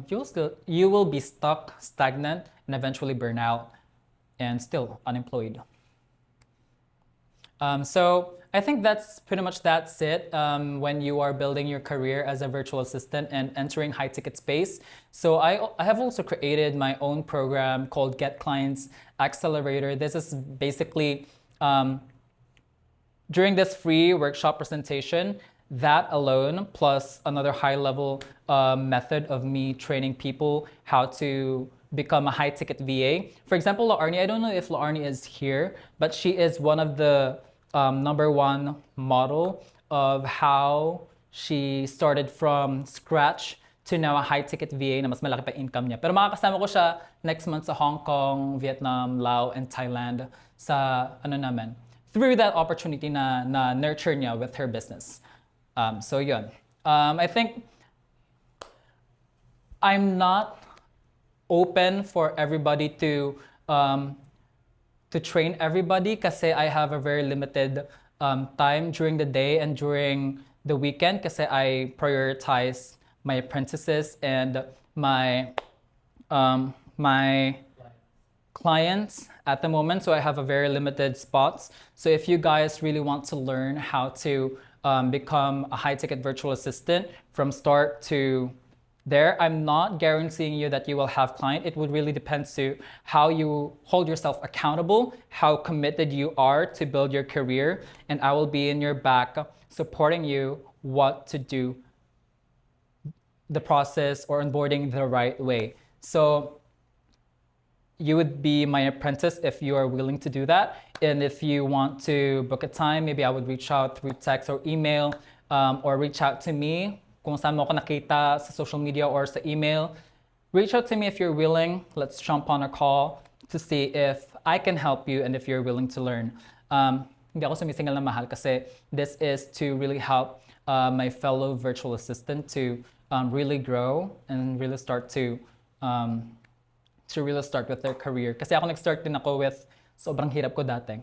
you will be stuck, stagnant, and eventually burn out and still unemployed. So I think that's it when you are building your career as a virtual assistant and entering high ticket space. So I have also created my own program called Get Clients Accelerator. This is basically during this free workshop presentation, that alone plus another high level method of me training people how to become a high ticket VA. For example, Laarni, I don't know if Laarni is here, but she is one of the #1 model of how she started from scratch to now a high-ticket VA na mas malaki pa income niya. Pero makakasama ko siya next month sa Hong Kong, Vietnam, Laos, and Thailand sa through that opportunity na nurture niya with her business. So yun. I think I'm not open for everybody to train everybody kasi I have a very limited time during the day and during the weekend kasi I prioritize my apprentices and my clients at the moment, so I have a very limited spots. So if you guys really want to learn how to become a high-ticket virtual assistant from start to there, I'm not guaranteeing you that you will have client. It would really depend to how you hold yourself accountable, how committed you are to build your career, and I will be in your back supporting you what to do, the process or onboarding the right way. So you would be my apprentice if you are willing to do that. And if you want to book a time, maybe I would reach out through text or email, or reach out to me kung saan mo ako nakita sa social media or sa email. Reach out to me if you're willing. Let's jump on a call to see if I can help you and if you're willing to learn. Hindi ako sumisingil na mahal kasi this is to really help my fellow virtual assistant to really grow and really start to really start with their career. Kasi ako nag-start din ako with sobrang hirap ko dati.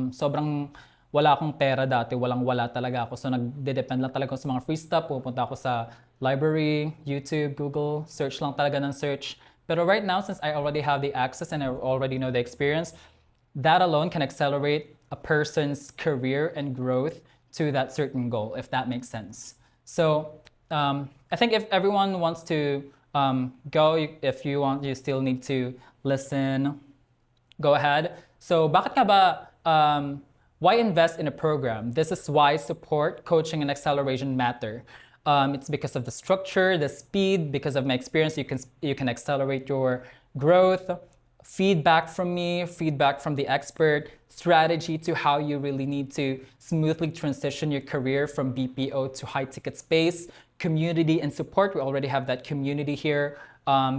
Sobrang wala akong pera dati, walang-wala talaga ako. So nagde-depend lang talaga ako sa mga free stuff. Pupunta ako sa library, YouTube, Google, search lang talaga ng search. Pero right now, since I already have the access and I already know the experience, that alone can accelerate a person's career and growth to that certain goal, if that makes sense. So I think if everyone wants to go, if you want, you still need to listen. Go ahead. So bakit nga ba, why invest in a program? This is why support, coaching, and acceleration matter. It's because of the structure, the speed, because of my experience, you can accelerate your growth, feedback from me, feedback from the expert, strategy to how you really need to smoothly transition your career from BPO to high ticket space, community and support. We already have that community here,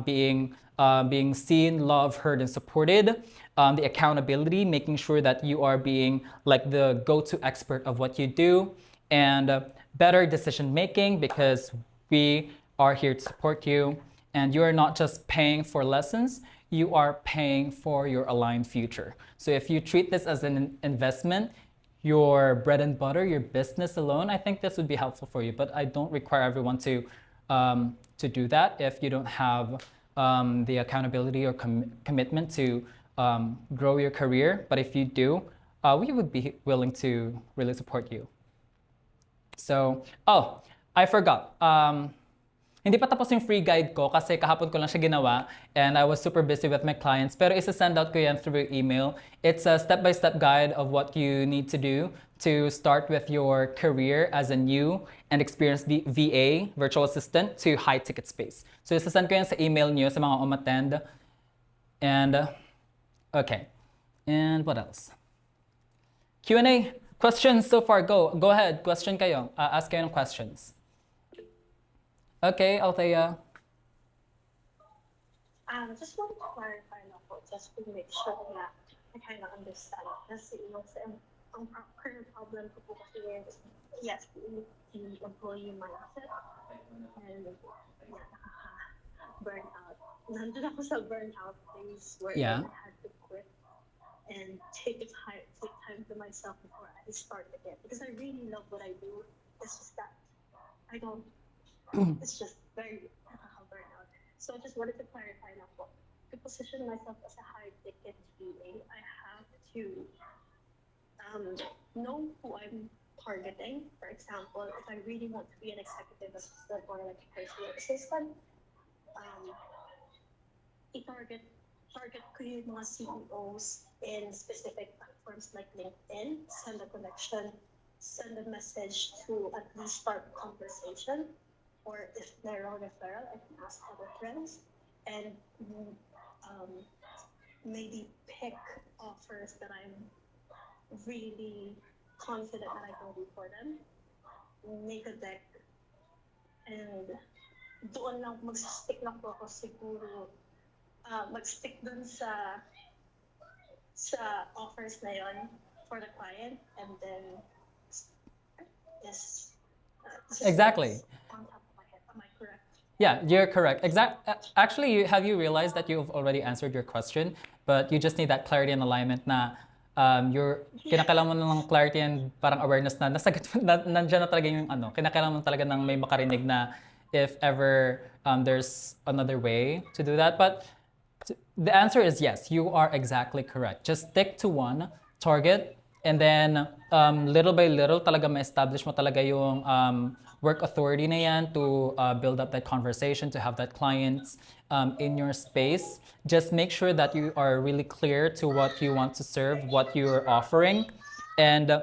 being seen, loved, heard, and supported. The accountability, making sure that you are being like the go-to expert of what you do, and better decision making because we are here to support you. And you are not just paying for lessons, you are paying for your aligned future. So if you treat this as an investment, your bread and butter, your business alone, I think this would be helpful for you. But I don't require everyone to do that if you don't have the accountability or commitment to grow your career. But if you do, we would be willing to really support you. So, oh, I forgot. Hindi pa tapos yung free guide ko kasi kahapon ko lang siya ginawa and I was super busy with my clients. Pero isa-send out ko yan through email. It's a step-by-step guide of what you need to do to start with your career as a new and experienced VA, virtual assistant, to high-ticket space. So isa-send ko yan sa email niyo sa mga umattend. And, okay. And what else? Q&A. Questions so far, go ahead. Question kayo. Ask kayo ng questions. Okay, Althea. Just want to clarify na po, just to make sure na I kind of understand. Kasi yung sa ang current problem ko po kasi is, yes, the employee mindset and burnout. Nandun ako sa burnout phase where I had to quit and take time to myself before I start again. Because I really love what I do. It's just that I don't. It's just very burnout. So I just wanted to clarify na po. To position myself as a high-ticket VA, I have to know who I'm targeting. For example, if I really want to be an executive assistant or like a personal assistant, i-target ko yung mga CEOs in specific platforms like LinkedIn, send a connection, send a message to at least start a conversation. Or if they're on referral, I can ask other friends and maybe pick offers that I'm really confident that I can do for them. Make a deck and doon lang mag-stick lang po ako siguro. Mag-stick dun sa offers na yon for the client and then yes. Exactly. On top of my head. Am I correct? Yeah, you're correct. Actually, have you realized that you've already answered your question, but you just need that clarity and alignment na kinakailangan mo ng clarity and parang awareness na nandiyan na talaga yung ano, kinakailangan mo talaga ng may makarinig na if ever there's another way to do that. But the answer is yes, you are exactly correct. Just stick to one target and then little by little talaga ma-establish mo talaga yung work authority na yan to build up that conversation, to have that clients in your space. Just make sure that you are really clear to what you want to serve, what you're offering. And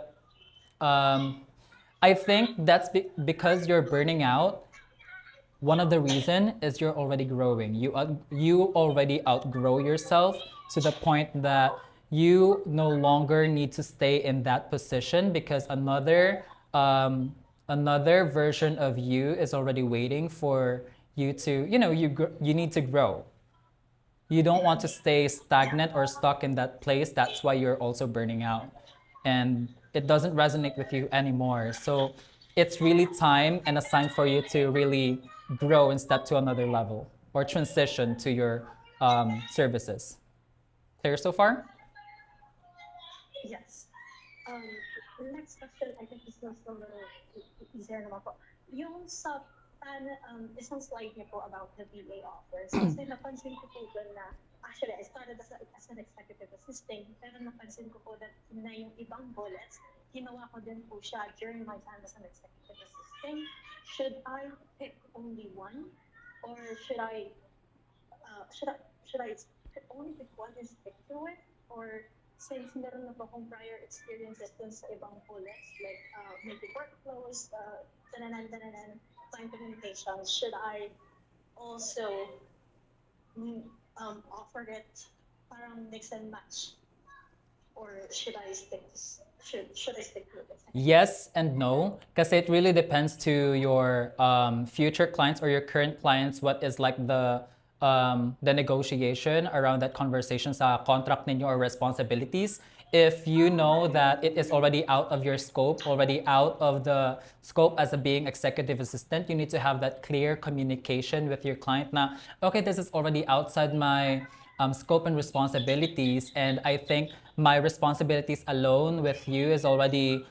I think that's because you're burning out. One of the reason is you're already growing. You already outgrow yourself to the point that you no longer need to stay in that position because another version of you is already waiting for you to, you need to grow. You don't want to stay stagnant or stuck in that place. That's why you're also burning out. And it doesn't resonate with you anymore. So it's really time and a sign for you to really grow and step to another level or transition to your services. Clear so far? Yes. The next question, I think this was a little easier naman po. Yung sa isang slide niyo po about the VA offers, kasi napansin ko po doon na, actually, I started as an executive assistant, pero napansin ko po na yung ibang bullets, ginawa ko din po siya during my time as an executive assistant. Should I pick only one, or should I only pick one and stick to it, or since meron na po akong prior experiences dun sa ibang bullets, like maybe workflows, client communication, should I also offer it parang mix and match, or should I stick to it? Yes and no, because it really depends to your future clients or your current clients. What is like the negotiation around that conversation sa contract ninyo or responsibilities. If you know that it is already out of your scope, already out of the scope as a being executive assistant, you need to have that clear communication with your client na, okay, this is already outside my scope and responsibilities, and I think my responsibilities alone with you is already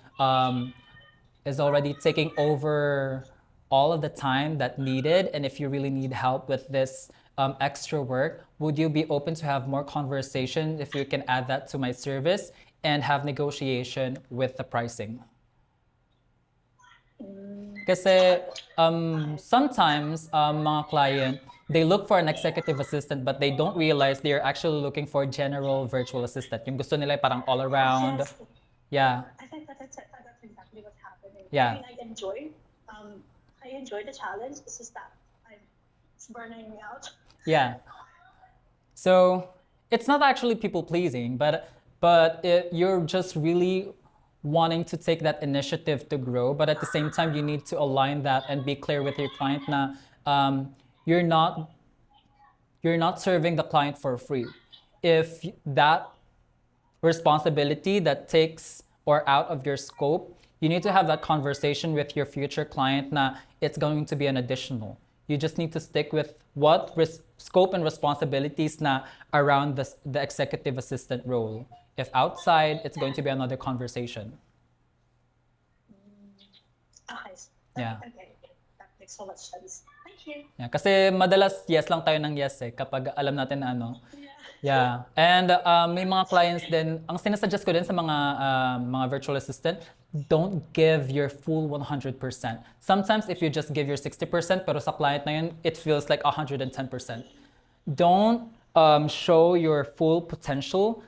taking over all of the time that needed. And if you really need help with this extra work, would you be open to have more conversation if you can add that to my service and have negotiation with the pricing? Kasi sometimes mga client, they look for an executive assistant but they don't realize they're actually looking for general virtual assistant. Yung gusto nila parang all around. Yes. Yeah. I think that's exactly what's happening. Yeah. I mean, I enjoy the challenge. It's just that it's burning me out. Yeah. So it's not actually people pleasing, but you're just really wanting to take that initiative to grow. But at the same time, you need to align that and be clear with your client na you're not serving the client for free. If that responsibility that takes or out of your scope, you need to have that conversation with your future client na it's going to be an additional. You just need to stick with what scope and responsibilities na around the executive assistant role. If outside, it's going to be another conversation. Okay. Yeah. Okay. That makes so much sense. Thank you. Yeah, kasi madalas yes lang tayo ng yes kapag alam natin na ano. Yeah. And may mga clients din, ang sinasuggest ko din sa mga virtual assistant, don't give your full 100%. Sometimes if you just give your 60%, pero sa client na yun, it feels like 110%. Don't show your full potential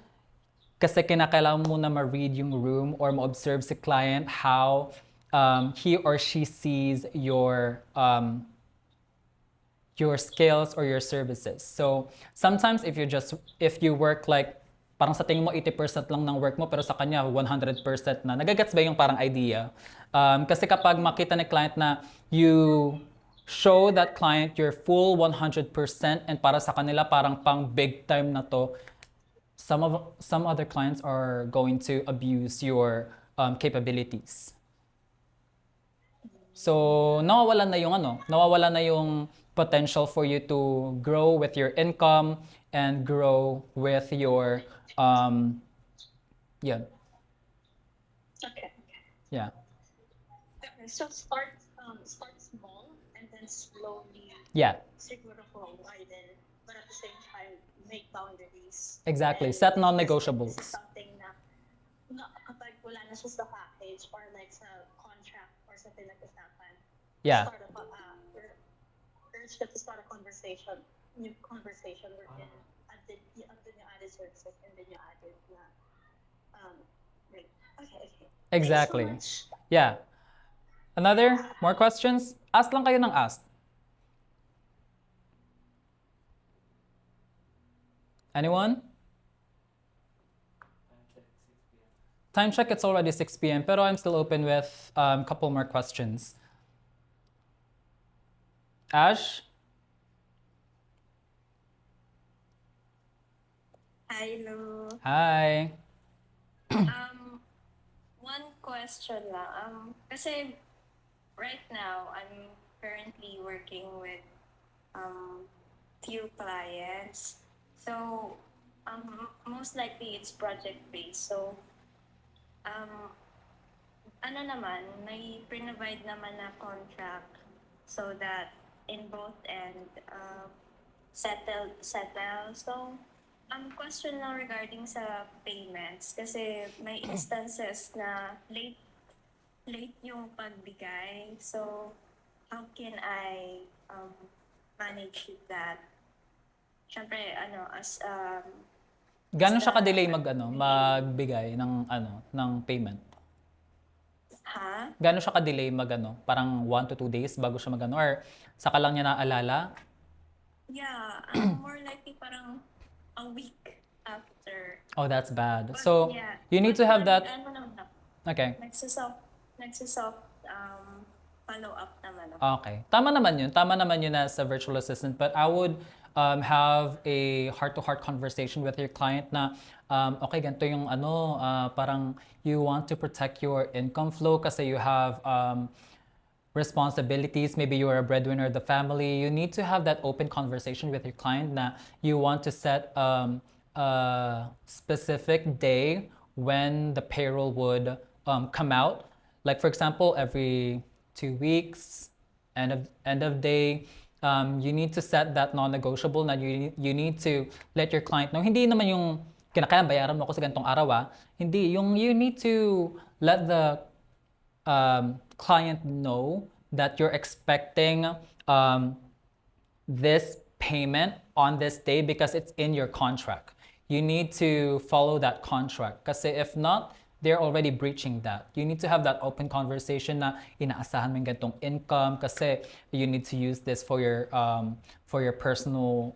kasi kinakailangan mo na ma-read yung room or ma-observe si client how he or she sees your skills or your services. So sometimes if you work like parang sa tingin mo 80% lang ng work mo pero sa kanya 100% na, nagagets ba yung parang idea? Kasi kapag makita ni client na you show that client your full 100% and para sa kanila parang pang big time na to, some other clients are going to abuse your capabilities. So nawawala na yung potential for you to grow with your income and grow with your Yun. Okay. Yeah. Okay. So start small and then slowly Yeah. siguro ko widen, but at the same time make boundaries. Exactly. And Set this non-negotiables. is something na kapag wala na siya sa package or like sa contract or sa pinag-usapan, Yeah. start urge ka to start a conversation, new conversation wherein andun yung added services and then yung added na rate. Okay. Exactly. Thanks so much. Yeah. Another? More questions? Ask lang kayo ng ask. Anyone? Time check, it's already 6 p.m. Pero I'm still open with a couple more questions. Ash? Hi, Lou. Hi. One question lang. Kasi right now, I'm currently working with few clients. So, most likely it's project-based. So, ano naman, may provide naman na contract so that in both end, settle. So, question lang regarding sa payments kasi may instances na late yung pagbigay. So, how can I manage that? Siyempre, as Gano'n siya ka-delay magbigay ng payment? ha? Gano'n siya ka-delay parang 1 to 2 days bago siya or saka lang niya naalala? Yeah, more likely parang a week after. Oh, that's bad. But So, yeah, you need but to have parang that. Ano naman, Okay. nagsisoft follow up naman ako. Okay. Tama naman yun as a virtual assistant. But I would have a heart-to-heart conversation with your client na, okay, ganito yung parang you want to protect your income flow kasi you have responsibilities. Maybe you're a breadwinner of the family. You need to have that open conversation with your client na you want to set a specific day when the payroll would come out. Like for example, every 2 weeks, end of day, you need to set that non-negotiable na you need to let your client know. Hindi naman yung kinakailangan bayaran mo ako sa ganitong araw. Hindi, yung you need to let the client know that you're expecting this payment on this day because it's in your contract. You need to follow that contract. Kasi if not, they're already breaching that. You need to have that open conversation na inaasahan mo yung ganitong income kasi you need to use this for your personal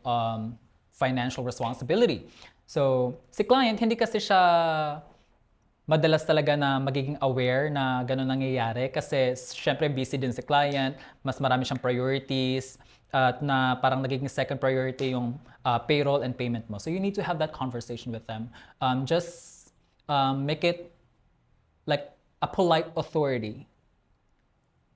financial responsibility. So, si client, hindi kasi siya madalas talaga na magiging aware na gano'n nangyayari kasi syempre busy din si client, mas marami siyang priorities at na parang nagiging second priority yung payroll and payment mo. So you need to have that conversation with them. Just make it like a polite authority,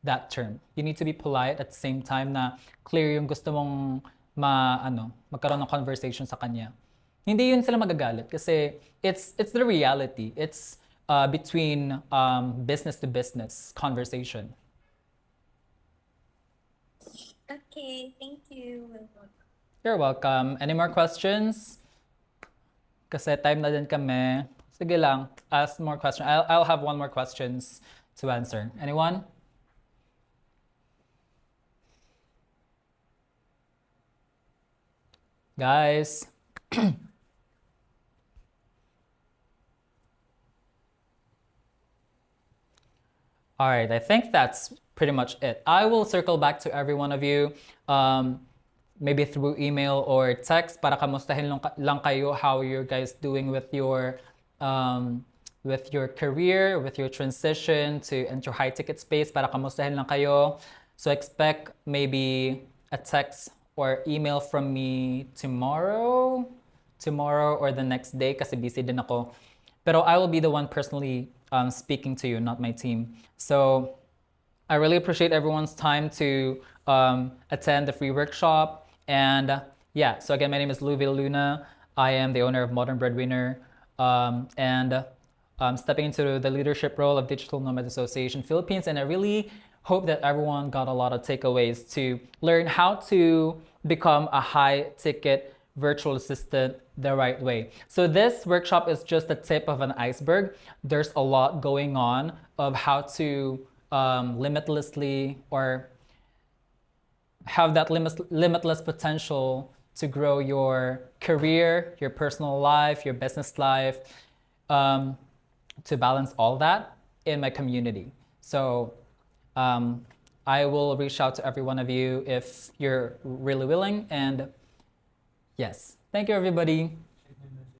that term. You need to be polite at the same time na clear yung gusto mong magkaroon ng conversation sa kanya. Hindi yun sila magagalit kasi it's the reality. It's between business to business conversation. Okay, thank you. You're welcome. Any more questions? Kasi time na din kami. Sige lang, ask more questions. I'll have one more questions to answer. Anyone? Guys. All right, I think that's pretty much it. I will circle back to every one of you, maybe through email or text para kamustahin lang kayo how you're guys doing with your career, with your transition to enter high ticket space para kamustahin lang kayo. So expect maybe a text or email from me tomorrow or the next day kasi busy din ako. Pero I will be the one personally speaking to you, not my team. So I really appreciate everyone's time to attend the free workshop. And yeah, so again, my name is Louis Luna. I am the owner of Modern Breadwinner. And stepping into the leadership role of Digital Nomad Association Philippines. And I really hope that everyone got a lot of takeaways to learn how to become a high ticket virtual assistant the right way. So this workshop is just the tip of an iceberg. There's a lot going on of how to limitlessly or have that limitless potential to grow your career, your personal life, your business life, to balance all that in my community. So I will reach out to every one of you if you're really willing. And yes, thank you, everybody.